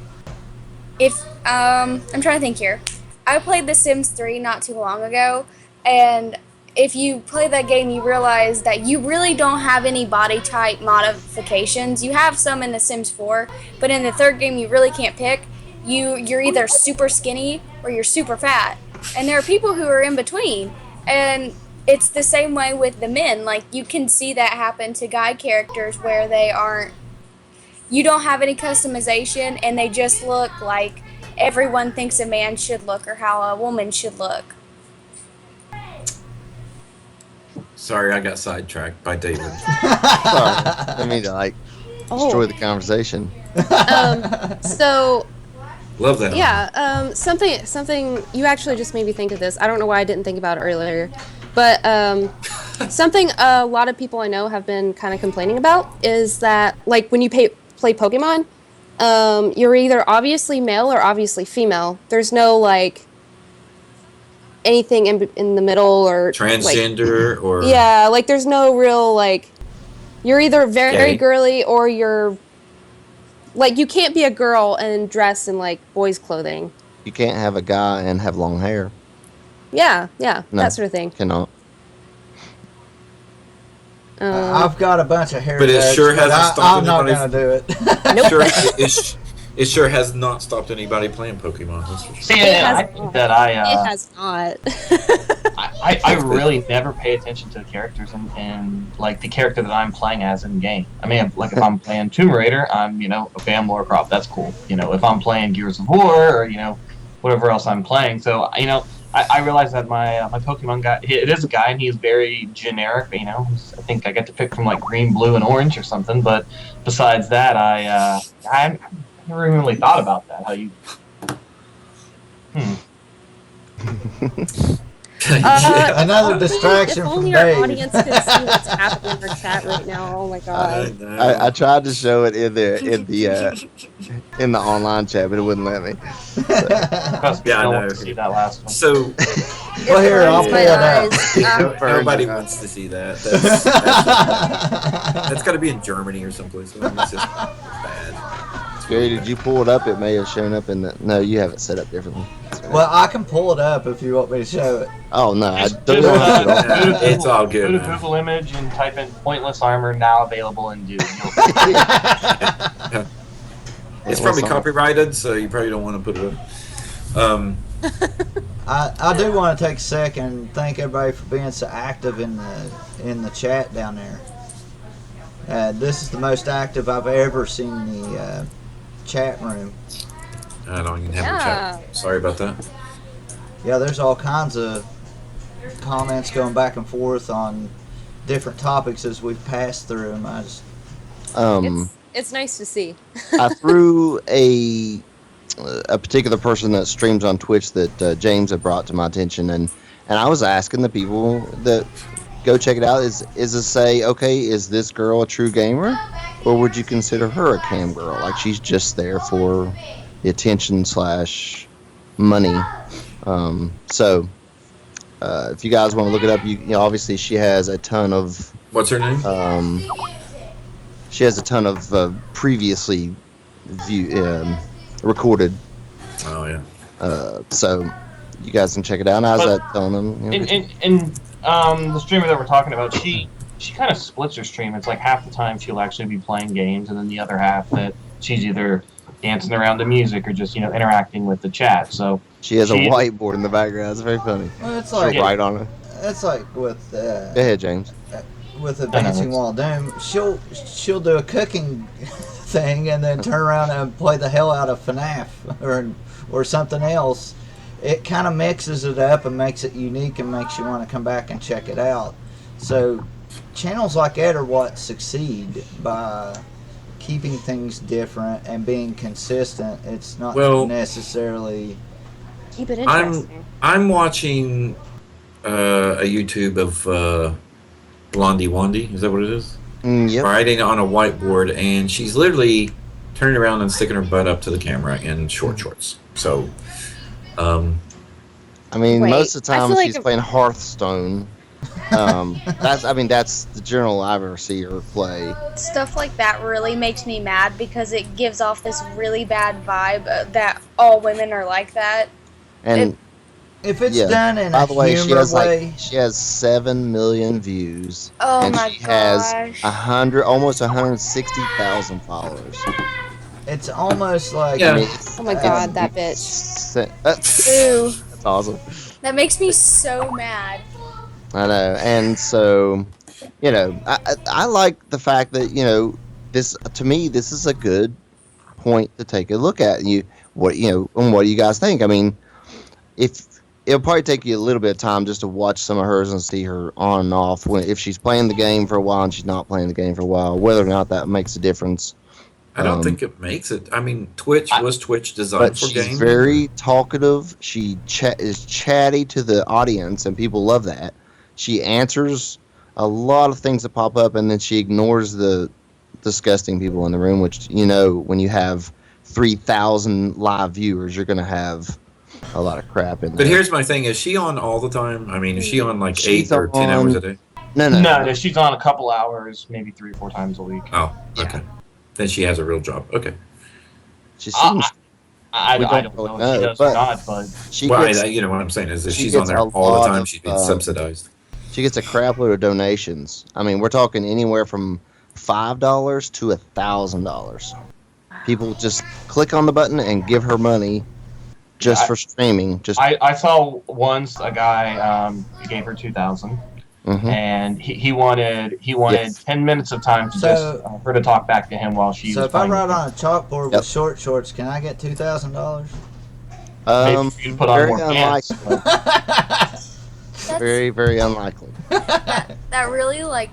if I'm trying to think here. I played The Sims 3 not too long ago, and if you play that game, you realize that you really don't have any body type modifications. You have some in The Sims 4, but in the third game, you really can't pick. You're either super skinny or you're super fat, and there are people who are in between, and it's the same way with the men. Like, you can see that happen to guy characters where you don't have any customization, and they just look like everyone thinks a man should look or how a woman should look. Sorry, I got sidetracked by David. Sorry. I mean to like destroy the conversation. So Love that. yeah, something you actually just made me think of this. I don't know why I didn't think about it earlier, but something a lot of people I know have been kind of complaining about is that like when you play Pokemon, you're either obviously male or obviously female. There's no like anything in the middle or Transgender or yeah, like there's no real like you're either very Gay. girly or you're like you can't be a girl and dress in like boys' clothing. You can't have a guy and have long hair. Yeah, No. that sort of thing. Cannot. I've got a bunch of hair. But it sure but hasn't stopped I'm not anybody going to do it. it sure has not stopped anybody playing Pokemon. That's for sure. See, It has I think not. that It has not. I really never pay attention to the characters and like the character that I'm playing as in game. I mean, like if I'm playing Tomb Raider, I'm okay, I'm Lara Croft. That's cool. If I'm playing Gears of War or whatever else I'm playing. So I realize that my Pokemon guy, it is a guy and he's very generic. But, I think I get to pick from like green, blue, and orange or something. But besides that, I never even really thought about that. How you? Another distraction If from only our Dave. audience could see what's happening in our chat right now. Oh my god. I tried to show it in the online chat, but it wouldn't let me. Trust me, Yeah, I I don't know. want to see that last one. So Well, here, I'll burns pull my it up. eyes. nobody wants to see that. That's got to be in Germany or someplace. I mean, it's just bad. Gary, did you pull it up? It may have shown up in the. No, you have it set up differently. Well, I can pull it up if you want me to show it. Oh no, I Just, don't just, want to. go to It's Google- all good, Go to man. Google Image and type in "pointless armor now available in Doom." It's probably copyrighted, so you probably don't want to put it up. I do want to take a second and thank everybody for being so active in the chat down there. This is the most active I've ever seen the chat room. I don't even have a chat. Sorry about that. Yeah, there's all kinds of comments going back and forth on different topics as we've passed through them. It's nice to see. I threw a particular person that streams on Twitch that James had brought to my attention, and I was asking the people that go check it out, is to say, okay, is this girl a true gamer, or would you consider her a cam girl? Like she's just there for the attention / money. So if you guys want to look it up, you know, obviously she has a ton of What's her name? she has a ton of previously recorded. Oh yeah. So you guys can check it out. And I was telling them. You know, The streamer that we're talking about, she kind of splits her stream. It's like half the time she'll actually be playing games, and then the other half that she's either dancing around to music or just interacting with the chat. So she has a whiteboard in the background. It's very funny. Well, it's She'll like write on it. it's like with Go ahead, James. with Advancing Wall of Doom. She'll do a cooking thing and then turn around and play the hell out of FNAF or something else. It kind of mixes it up and makes it unique and makes you want to come back and check it out. So channels like that are what succeed by keeping things different and being consistent. It's not necessarily Keep it interesting. I'm watching a YouTube of Blondie Wandy. Is that what it is? Yep. Writing on a whiteboard, and she's literally turning around and sticking her butt up to the camera in short shorts. So, I mean, Wait, most of the I time feel like she's playing Hearthstone. That's the general I've ever see her play. Stuff like that really makes me mad because it gives off this really bad vibe that all women are like that. And if it's yeah. done in By a the way, humor way. she has 7 million views. Oh and my she has gosh. almost 160,000 followers. It's almost like Yeah. I mean, Oh my god, that bitch. Ooh, That's awesome. that makes me so mad. I know, and so, you know, I like the fact that, you know, this, to me, this is a good point to take a look at. And what do you guys think? I mean, it'll probably take you a little bit of time just to watch some of hers and see her on and off, if she's playing the game for a while and she's not playing the game for a while, whether or not that makes a difference. I don't think it makes it. I mean, Twitch designed But for she's games. very talkative. She is chatty to the audience, and people love that. She answers a lot of things that pop up, and then she ignores the disgusting people in the room, which, you know, when you have 3,000 live viewers, you're going to have a lot of crap in there. But here's my thing: is she on all the time? I mean, is she on like She's 8 or 10 hours on- a day? No, she's on a couple hours, maybe 3 or 4 times a week. Oh, okay. Then she has a real job. Okay. She seems. I We don't don't know know, if she does but- or not, but She Well, gets, you know what I'm saying is that she she's gets on there a all the lot time. of, She's being subsidized. she gets a crap load of donations. I mean, we're talking anywhere from $5 to $1,000. People just click on the button and give her money just for streaming. Just I saw once a guy gave her 2,000, mhm. and he wanted Yes. 10 minutes of time to So- just her to talk back to him while she So was if I playing. write on a chalkboard Yep. with short shorts, can I get $2,000? Maybe if you put on very more pants. unlikely. Very, very unlikely. That really, like,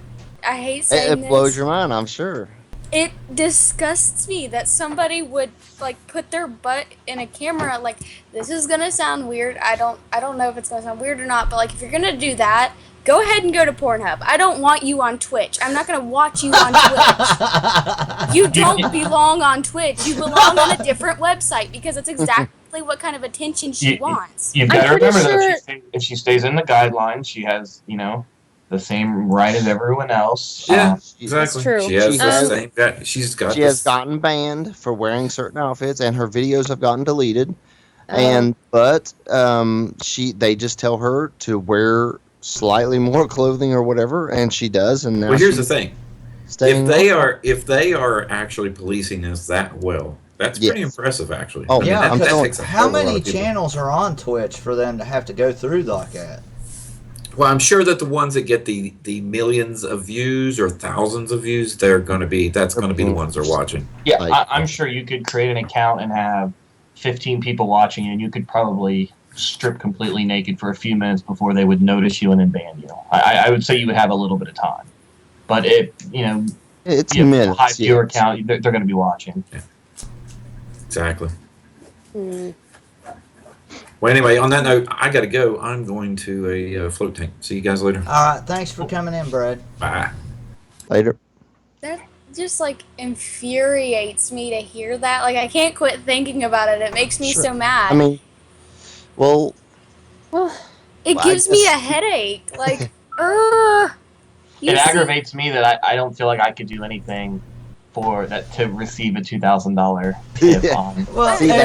I hate saying It this. blows your mind, I'm sure. It disgusts me that somebody would like put their butt in a camera. Like, this is gonna sound weird. I don't know if it's gonna sound weird or not. But like, if you're gonna do that, go ahead and go to Pornhub. I don't want you on Twitch. I'm not gonna watch you on Twitch. You don't belong on Twitch. You belong on a different website because it's exactly what kind of attention she wants. You've I'm got to pretty remember sure- that if she stays in the guidelines, she has, the same right as everyone else. Yeah, She- exactly. true. She has She the has- same guy. She's got. She has this- gotten banned for wearing certain outfits, and her videos have gotten deleted. But they just tell her to wear slightly more clothing or whatever, and she does. And now Well, here's the she's thing: staying if they are actually policing this that well, that's pretty Yes. impressive, actually. Oh, I mean, yeah, that because takes a How hell of a lot many of people. channels are on Twitch for them to have to go through like that? Well, I'm sure that the ones that get the millions of views or thousands of views, that's going to be the ones they're watching. Yeah, Like- I'm sure you could create an account and have 15 people watching, and you could probably strip completely naked for a few minutes before they would notice you and then ban you. I would say you would have a little bit of time. But It's you have a minutes. high viewer yes. count, they're going to be watching. Exactly. Hmm. Well, anyway, on that note, I got to go. I'm going to a float tank. See you guys later. All right, thanks for coming in, Brad. Bye. Later. That just like infuriates me to hear that. Like I can't quit thinking about it. It makes me Sure. so mad. I mean, well, Well, it I gives me a guess- headache. Like, ugh. It aggravates me that I don't feel like I could do anything for that to receive a $2,000 tip Yeah. on. Well, see, and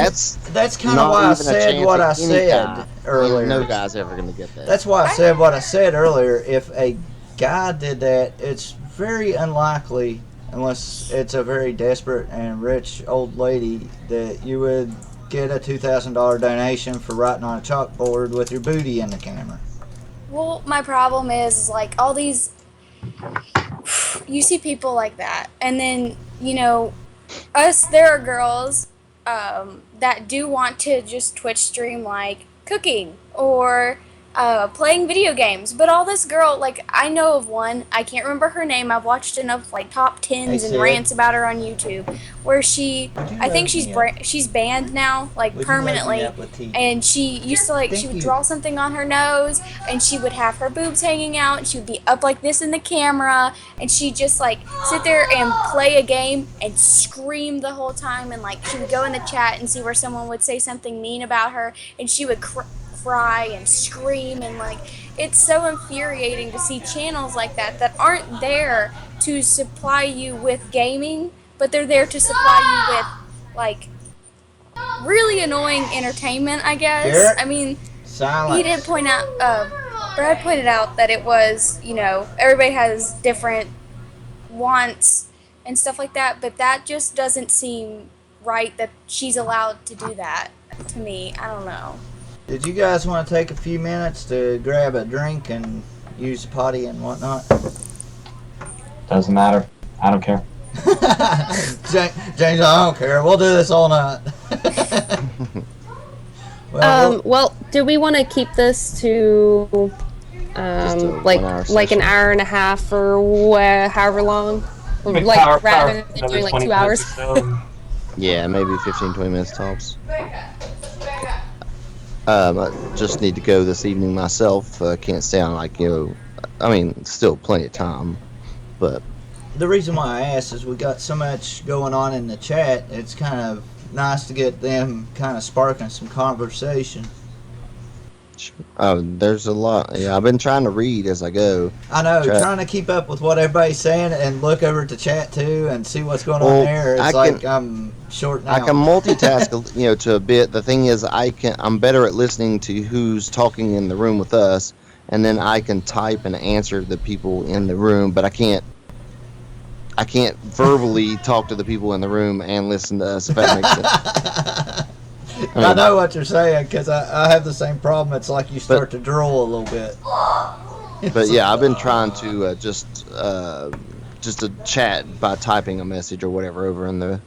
that's kind of not why I even a said chance what at I any said guy. earlier. No guy's ever going to get that. That's why I said what I said earlier. If a guy did that, it's very unlikely, unless it's a very desperate and rich old lady, that you would get a $2,000 donation for writing on a chalkboard with your booty in the camera. Well, my problem is like all these. You see people like that, and then there are girls that do want to just Twitch stream like cooking or playing video games. But all this girl, like I know of one, I can't remember her name. I've watched enough like top tens Hey, and Sid. rants about her on YouTube, where she, Would you I think load she's me up? she's banned now, like Would you load me permanently. up with tea? And she used to like Thank she would you. draw something on her nose, and she would have her boobs hanging out, and she would be up like this in the camera, and she'd just like sit there and play a game and scream the whole time, and like she would go in the chat and see where someone would say something mean about her, and she would cry and scream, and like it's so infuriating to see channels like that aren't there to supply you with gaming, but they're there to supply you with like really annoying entertainment, I guess. Garrett? I mean, Silence. he did point out, Brad pointed out that it was, everybody has different wants and stuff like that, but that just doesn't seem right that she's allowed to do that to me. I don't know. Did you guys want to take a few minutes to grab a drink and use the potty and whatnot? Doesn't matter. I don't care. James, I don't care. We'll do this all night. well, do we want to keep this to Just a like 1 hour like an session. hour and a half or however long? Maybe Like power rather than another doing like 20 2 hours. minutes or so. Yeah, maybe 15, 20 minutes tops. I just need to go this evening myself. Can't stay on I mean, still plenty of time, but the reason why I asked is we got so much going on in the chat. It's kind of nice to get them kind of sparking some conversation. there's a lot. Yeah, I've been trying to read as I go. I know, Chat. trying to keep up with what everybody's saying and look over at the chat too and see what's going Well, on there. It's I like can- I'm short now. I can multitask, to a bit. The thing is, I'm better at listening to who's talking in the room with us, and then I can type and answer the people in the room. But I can't verbally talk to the people in the room and listen to us. If that makes sense. I know what you're saying because I have the same problem. It's like you start to drool a little bit. But yeah, I've been trying to just to chat by typing a message or whatever over in the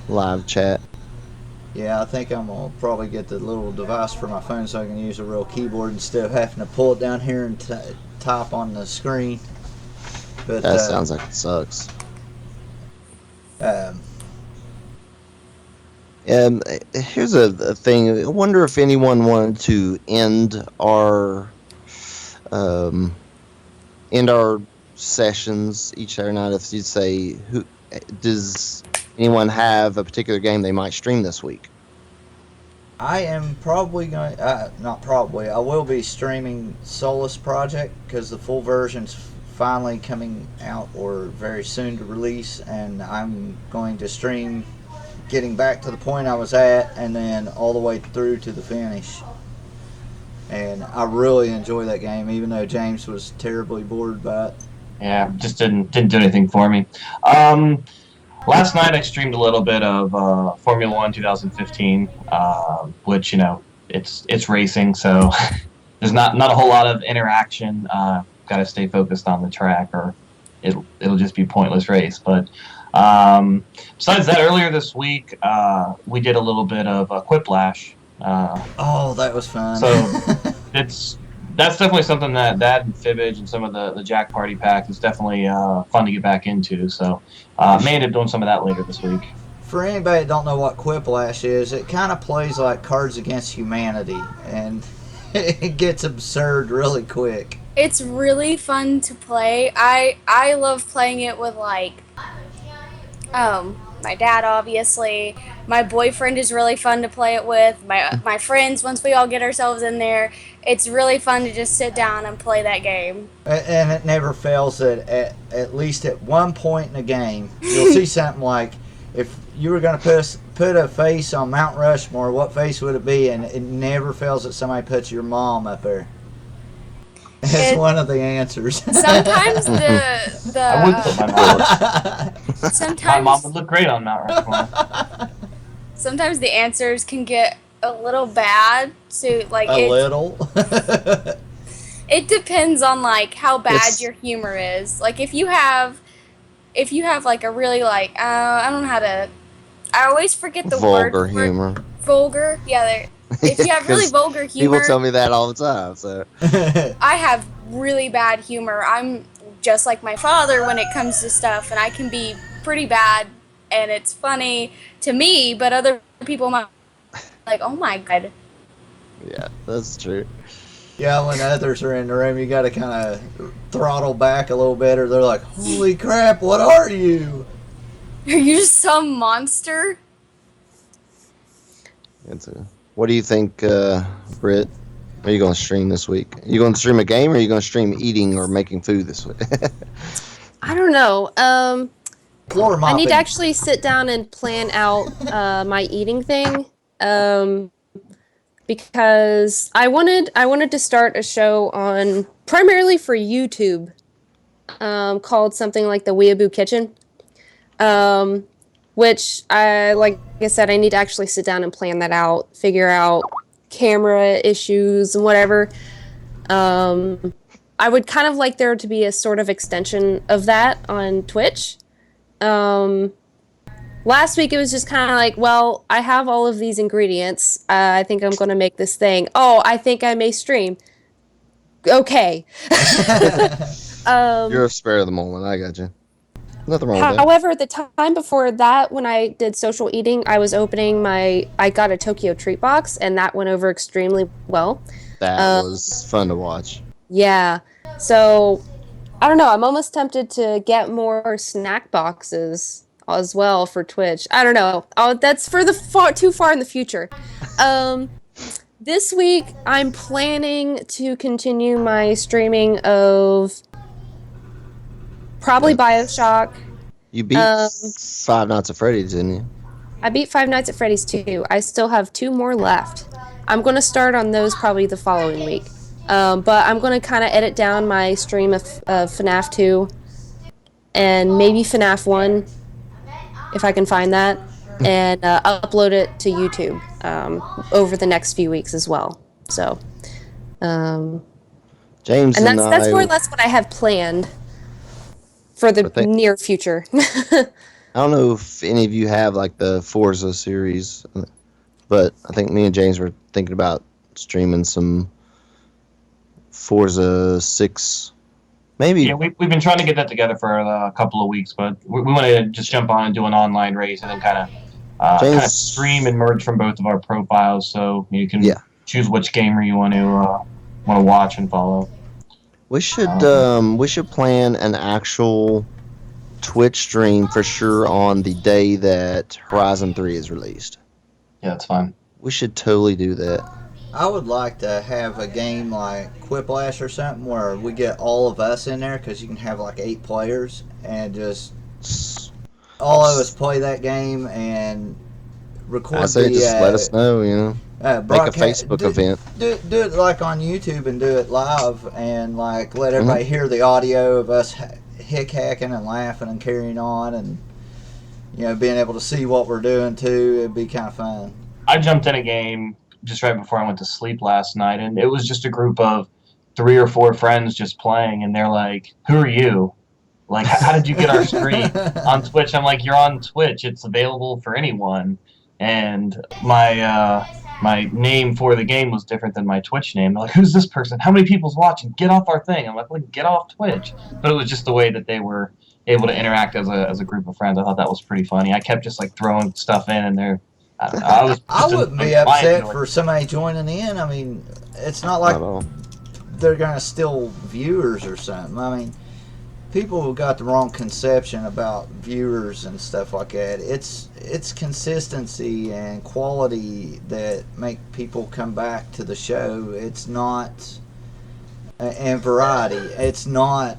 live chat. Yeah, I think I'm going to probably get the little device for my phone so I can use a real keyboard instead of having to pull it down here and type on the screen. But That sounds like it sucks. Here's a thing. I wonder if anyone wanted to end our sessions each Saturday night. If you'd say, does anyone have a particular game they might stream this week? I am probably going to, not probably, I will be streaming Solus Project because the full version's finally coming out or very soon to release, and I'm going to stream getting back to the point I was at and then all the way through to the finish. And I really enjoy that game, even though James was terribly bored by it. Yeah, just didn't do anything for me. Last night I streamed a little bit of Formula One 2015, which it's racing, so there's not a whole lot of interaction. Got to stay focused on the track, or it'll just be a pointless race. But besides that, earlier this week we did a little bit of Quiplash. Oh, that was fun. So it's that's definitely something that and Fibbage and some of the Jack Party Pack is definitely fun to get back into. So may end up doing some of that later this week. For anybody that don't know what Quiplash is, it kind of plays like Cards Against Humanity, and it gets absurd really quick. It's really fun to play. I love playing it with like my dad, obviously. My boyfriend is really fun to play it with. My friends, once we all get ourselves in there, it's really fun to just sit down and play that game. And it never fails that at least at one point in the game, you'll see something like, if you were going to put a face on Mount Rushmore, what face would it be? And it never fails that somebody puts your mom up there. It's one of the answers. Sometimes I would put my mom. sometimes My mom would look great on Mount Rushmore. sometimes the answers can get a little bad. So like little. It depends on like how bad your humor is. Like if you have like a really like I don't know how to. I always forget the word. Vulgar humor. Vulgar, yeah. If you have really vulgar humor, people tell me that all the time. So I have really bad humor. I'm just like my father when it comes to stuff, and I can be pretty bad, and it's funny to me, but other people might be like, oh my god. yeah, that's true. Yeah, when others are in the room, you got to kind of throttle back a little bit, or they're like, holy crap, what are you? Are you just some monster? What do you think, Britt? Are you going to stream this week? Are you going to stream a game, or are you going to stream eating or making food this week? I don't know. Floor I mopping. need to actually sit down and plan out my eating thing, because I wanted to start a show on primarily for YouTube, called something like the Weeaboo Kitchen, which like I said, I need to actually sit down and plan that out, figure out camera issues and whatever. I would kind of like there to be a sort of extension of that on Twitch. Last week it was just kind of like, well, I have all of these ingredients. I think I'm going to make this thing. Oh, I think I may stream. Okay. You're a spare of the moment. I got you. Nothing wrong with that. However, the time before that, when I did social eating, I was opening I got a Tokyo treat box, and that went over extremely well. That was fun to watch. Yeah. So, I don't know. I'm almost tempted to get more snack boxes as well for Twitch. I don't know. Oh, that's for too far in the future. This week, I'm planning to continue my streaming of probably BioShock. You beat Five Nights at Freddy's, didn't you? I beat Five Nights at Freddy's 2. I still have 2 more left. I'm going to start on those probably the following week. But I'm going to kind of edit down my stream of FNAF 2 and maybe FNAF 1, if I can find that, and upload it to YouTube over the next few weeks as well. So, James and and that's I, more or less what I have planned for the near future. I don't know if any of you have like the Forza series, but I think me and James were thinking about streaming some Forza 6. Maybe. Yeah, we've been trying to get that together for a couple of weeks, but we want to just jump on and do an online race and then kind of stream and merge from both of our profiles, so you can choose which gamer you want to watch and follow. We should plan an actual Twitch stream for sure on the day that Horizon 3 is released. Yeah, that's fine. We should totally do that. I would like to have a game like Quiplash or something where we get all of us in there, because you can have like 8 players and just all of us play that game and record. I say just let us know, make a Facebook event. Do it like on YouTube and do it live, and like let everybody hear the audio of us hick hacking and laughing and carrying on, and being able to see what we're doing too. It'd be kind of fun. I jumped in a game just right before I went to sleep last night, and it was just a group of 3 or 4 friends just playing, and they're like, "Who are you? Like, how did you get our stream on Twitch?" I'm like, "You're on Twitch. It's available for anyone." And my my name for the game was different than my Twitch name. They're like, "Who's this person? How many people's watching? Get off our thing!" I'm like, "Well, get off Twitch." But it was just the way that they were able to interact as a group of friends. I thought that was pretty funny. I kept just like throwing stuff in, and they're I don't know. I was. I Just wouldn't be lying upset to it. for somebody joining in. I mean, it's not Not like at all. they're gonna steal viewers or something. I mean, people have got the wrong conception about viewers and stuff like that. It's consistency and quality that make people come back to the show. It's not and variety. It's not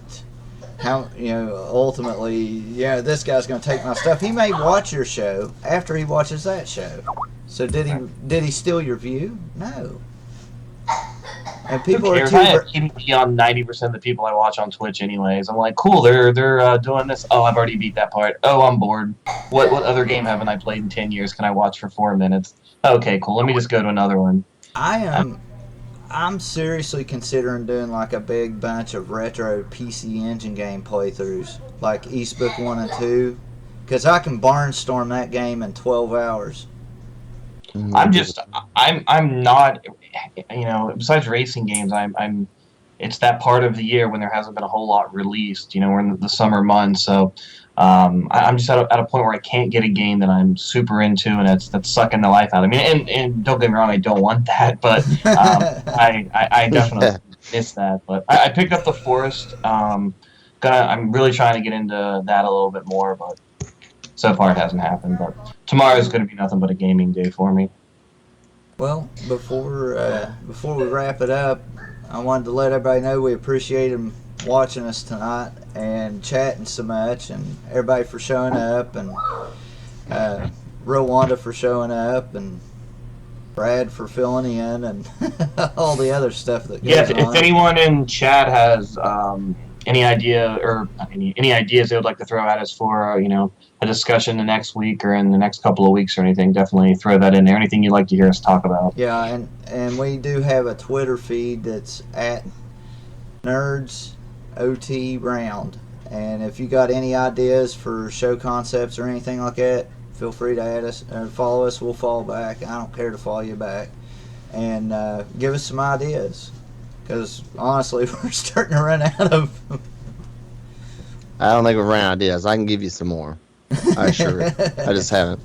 how ultimately this guy's going to take my stuff. He may watch your show after he watches that show. So did he steal your view? No. And people are If too. I have PvP on 90% of the people I watch on Twitch, anyways, I'm like, cool. They're doing this. Oh, I've already beat that part. Oh, I'm bored. What other game haven't I played in 10 years? Can I watch for 4 minutes? Okay, cool. Let me just go to another one. I'm seriously considering doing like a big bunch of retro PC Engine game playthroughs, like Eastbook 1 and 2, because I can barnstorm that game in 12 hours. I'm not, besides racing games, it's that part of the year when there hasn't been a whole lot released. We're in the summer months, so I'm just at a point where I can't get a game that I'm super into, and that's sucking the life out of me. And don't get me wrong, I don't want that, but I definitely miss that. But I picked up The Forest. I'm really trying to get into that a little bit more, but so far it hasn't happened. But tomorrow is going to be nothing but a gaming day for me. Well, before we wrap it up, I wanted to let everybody know we appreciate them watching us tonight and chatting so much, and everybody for showing up, and Real Wanda for showing up, and Brad for filling in, and all the other stuff that goes on. If anyone in chat has any idea or any ideas they would like to throw at us for a discussion the next week or in the next couple of weeks or anything, definitely throw that in there. Anything you'd like to hear us talk about. Yeah, and we do have a Twitter feed that's at NerdsOTRound. And if you got any ideas for show concepts or anything like that, feel free to add us or follow us. We'll follow back. I don't care to follow you back. And give us some ideas. Because honestly, we're starting to run out of. I don't think we've ran out of ideas. I can give you some more. I sure. I just haven't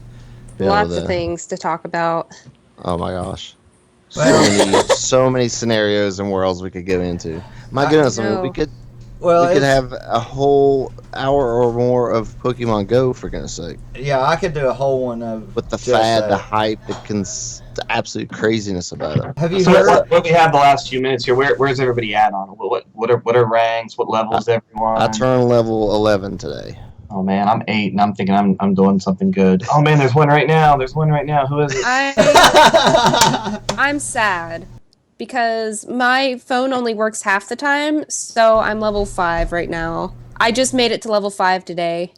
been Lots able to. of things to talk about. Oh my gosh. Well- So many scenarios and worlds we could go into. My I goodness, know. we could Well, we could it's- have a whole hour or more of Pokemon Go, for goodness sake. Yeah, I could do a whole one of With the just fad, that. the hype, the absolute craziness about it. Have you So heard? what we have the last few minutes here, where's everybody at on it? What are ranks? What levels everyone? I turned level 11 today. Oh man, I'm 8 and I'm thinking I'm doing something good. Oh man, there's one right now. Who is it? I'm sad because my phone only works half the time, so I'm level 5 right now. I just made it to level 5 today.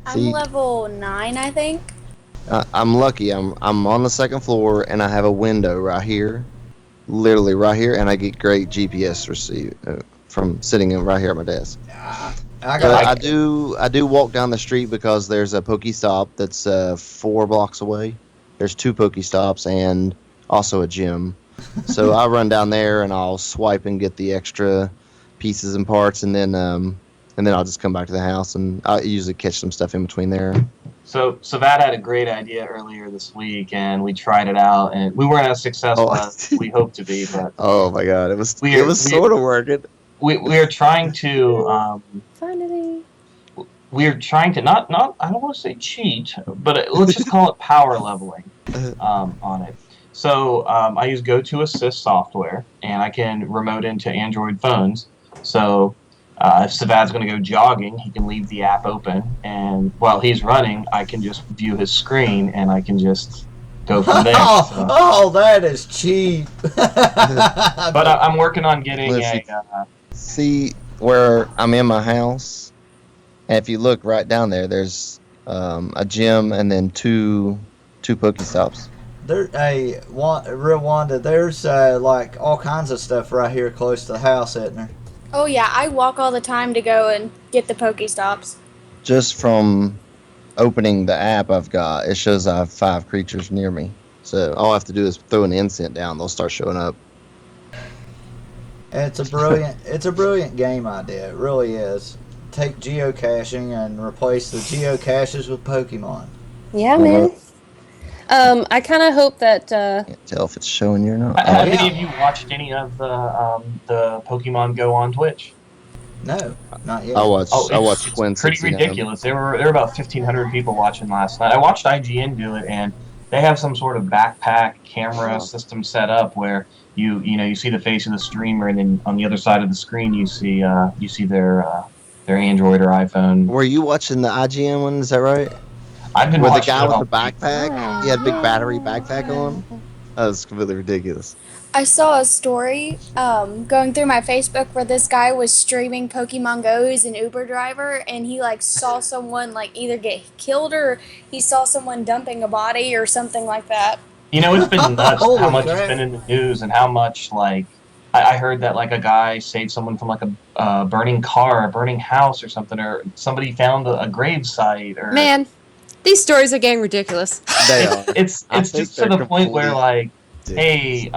I'm See- level 9, I think. I'm lucky. I'm on the second floor and I have a window right here, literally right here, and I get great GPS receive from sitting right here at my desk. I But got. I do walk down the street because there's a Pokestop that's 4 blocks away. There's 2 Pokestops and also a gym. So I run down there and I'll swipe and get the extra pieces and parts, and then I'll just come back to the house, and I usually catch some stuff in between there. So Savat had a great idea earlier this week, and we tried it out, and we weren't as successful as we hoped to be, but Oh my god, it was We- sort of working. we are trying to Finally. we're trying to not I don't want to say cheat, but let's just call it power leveling on it. So I use GoToAssist software, and I can remote into Android phones. So if Savat's going to go jogging, he can leave the app open, and while he's running, I can just view his screen, and I can just go from there. So. Oh, that is cheap. But I'm working on getting Listen. a. See where I'm in my house, and if you look right down there, there's a gym and then two Pokestops. Real Wanda, there's like all kinds of stuff right here close to the house, isn't there? Oh yeah, I walk all the time to go and get the Pokestops. Just from opening the app I've got, it shows I have 5 creatures near me. So all I have to do is throw an incense down; they'll start showing up. It's a brilliant game idea. It really is. Take geocaching and replace the geocaches with Pokemon. Yeah, man. I kind of hope that. Can't tell if it's showing you or not. Have yeah. any of you watched any of the Pokemon Go on Twitch? No, not yet. I watched It's Twin pretty 69. ridiculous. There were about 1,500 people watching last night. I watched IGN do it, and they have some sort of backpack camera system set up where you see the face of the streamer, and then on the other side of the screen you see their Android or iPhone. Were you watching the IGN one? Is that right? I've been Where the watching guy it with on the backpack, he had a big battery backpack on. That was completely ridiculous. I saw a story going through my Facebook where this guy was streaming Pokemon Go. He's an Uber driver, and he saw someone either get killed or he saw someone dumping a body or something like that. It's been nuts Holy how much crap. it's been in the news and how much I heard that a guy saved someone from a burning car, a burning house or something, or somebody found a grave site. Or Man, these stories are getting ridiculous. They are. it's I just think to the they're point where completely hey,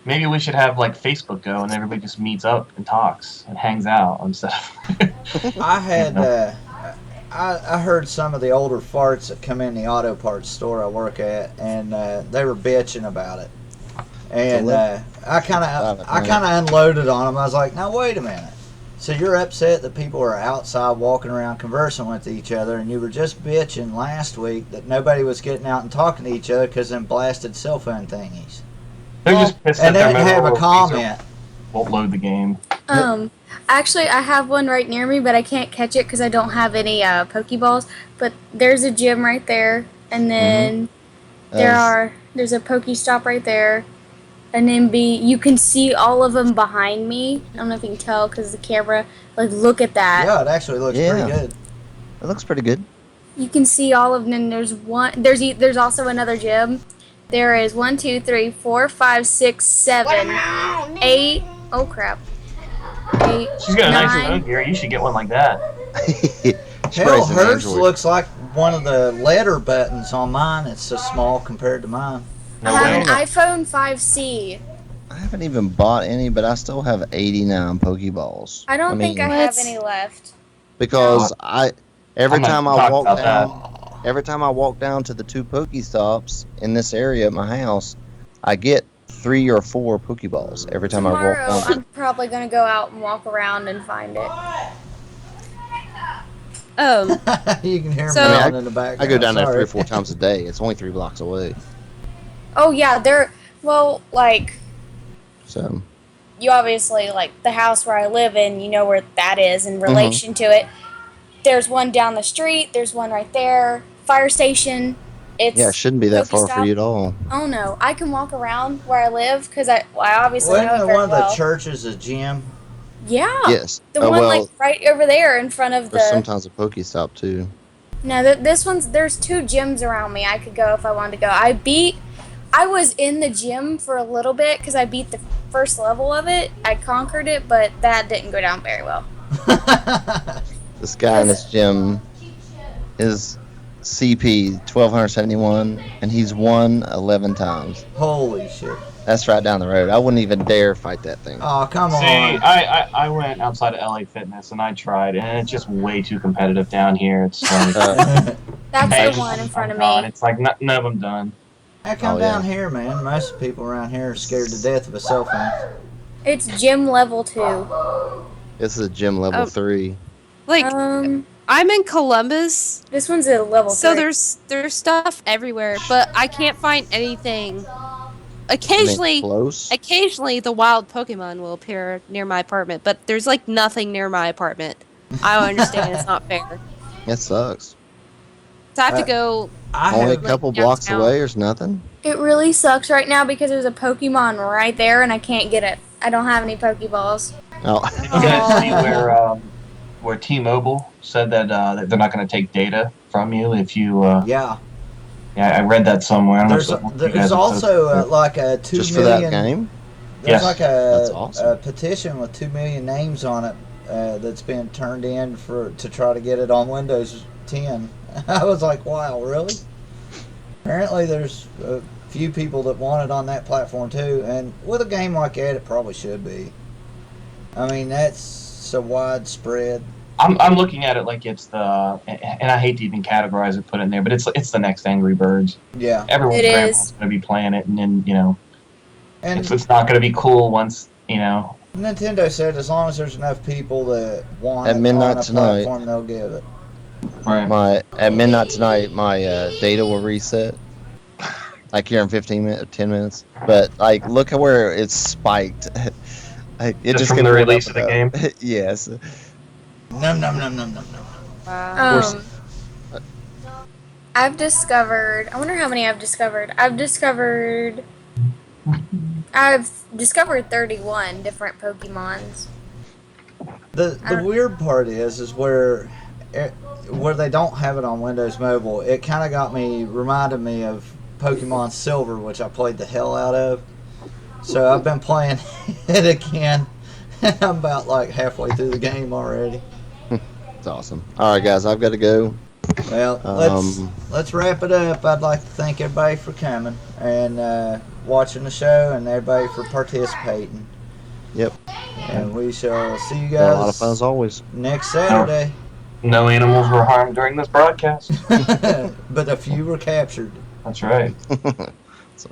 maybe we should have Facebook Go and everybody just meets up and talks and hangs out instead of. I had I heard some of the older farts that come in the auto parts store I work at, and they were bitching about it. And I kind of unloaded on them. I was like, now wait a minute. So you're upset that people are outside walking around conversing with each other, and you were just bitching last week that nobody was getting out and talking to each other because them blasted cell phone thingies. They're just pissed And that they their didn't have a mobile comment. user won't load the game. Actually, I have one right near me, but I can't catch it because I don't have any Pokeballs. But there's a gym right there, and then there's a Pokestop right there, an MB. You can see all of them behind me. I don't know if you can tell because the camera. Look at that. Yeah, it actually looks pretty good. It looks pretty good. You can see all of them. And there's one. There's also another gym. There is 1, 2, 3, 4, 5, 6, 7, 8. Oh crap! 8. She's got a nice 9. phone, Gary. You should get one like that. Hell, hers looks like one of the letter buttons on mine. It's so small compared to mine. I have an iPhone 5C. I haven't even bought any, but I still have 89 Pokeballs. I don't think I have any left. Because every I'm time not I talking walk about down, every time I walk down to the 2 Pokestops in this area at my house, I get 3 or 4 Pokeballs every time I walk Tomorrow, down. I'm probably gonna go out and walk around and find it. You can hear So- me I mean, in the background. I go down there 3 Sorry. or 4 times a day. It's only 3 blocks away. Oh yeah, So you obviously the house where I live in. You know where that is in relation to it. There's one down the street. There's one right there. Fire station. It's yeah, it shouldn't be that far for Pokestop. you at all. Oh no, I can walk around where I live because I obviously know it Wasn't very one of well. the churches a gym? Yeah. Yes. The Oh, one well, right over there in front of there's the. sometimes a Pokestop too. No, this one's. There's 2 gyms around me. I could go if I wanted to go. I was in the gym for a little bit because I beat the first level of it. I conquered it, but that didn't go down very well. This guy in this gym is CP 1271, and he's won 11 times. Holy shit. That's right down the road. I wouldn't even dare fight that thing. Oh, come See, on. I went outside of LA Fitness and I tried, and it's just way too competitive down here. It's like, That's hey, the one in front of God, me. It's like none of them done. I come Oh, yeah. down here, man. Most people around here are scared to death of a cell phone. It's gym level 2. This is a gym level Oh. 3. I'm in Columbus, This one's a level 3. so there's stuff everywhere, but I can't find anything. Occasionally, Close. the wild Pokemon will appear near my apartment, but there's nothing near my apartment. I don't understand. It's not fair. That sucks. So I have to go. I Only a have, couple blocks downtown. away, there's nothing. It really sucks right now because there's a Pokemon right there and I can't get it. I don't have any Pokeballs. Oh, Did you guys see where T-Mobile said that they're not going to take data from you if you? yeah. Yeah, I read that somewhere. I don't know if you There's guys have also posted it. like a 2 just for that million. game? There's Yes. like That's a awesome. petition with 2 million names on it that's been turned in to try to get it on Windows 10. I was like, wow, really? Apparently, there's a few people that want it on that platform too, and with a game like that, it probably should be. I mean, that's so widespread. I'm looking at it like it's the, and I hate to even categorize it, put it in there, but it's the next Angry Birds. Yeah, Everyone's It grandma's is. going to be playing it, and then, you know, and it's not going to be cool once, you know. Nintendo said as long as there's enough people that want At it midnight on a tonight. platform, they'll give it. Right. At midnight tonight, my data will reset. Like here in 15 minutes, 10 minutes. But like, look at where it's spiked. Like, it Just just from kept the going release up of the and game? up. Yes. Num num num num num num. Wow. course. I've discovered. I wonder how many I've discovered. I've discovered 31 different Pokemons. The weird part is where they don't have it on Windows Mobile. It kind of reminded me of Pokemon Silver, which I played the hell out of. So I've been playing it again. I'm about like halfway through the game already. It's awesome. All right, guys, I've got to go. Well, let's wrap it up. I'd like to thank everybody for coming and watching the show, and everybody for participating. Yep. And we shall see you Been a lot of guys fun as always. next Saturday. No animals were harmed during this broadcast. But a few were captured. That's right. So.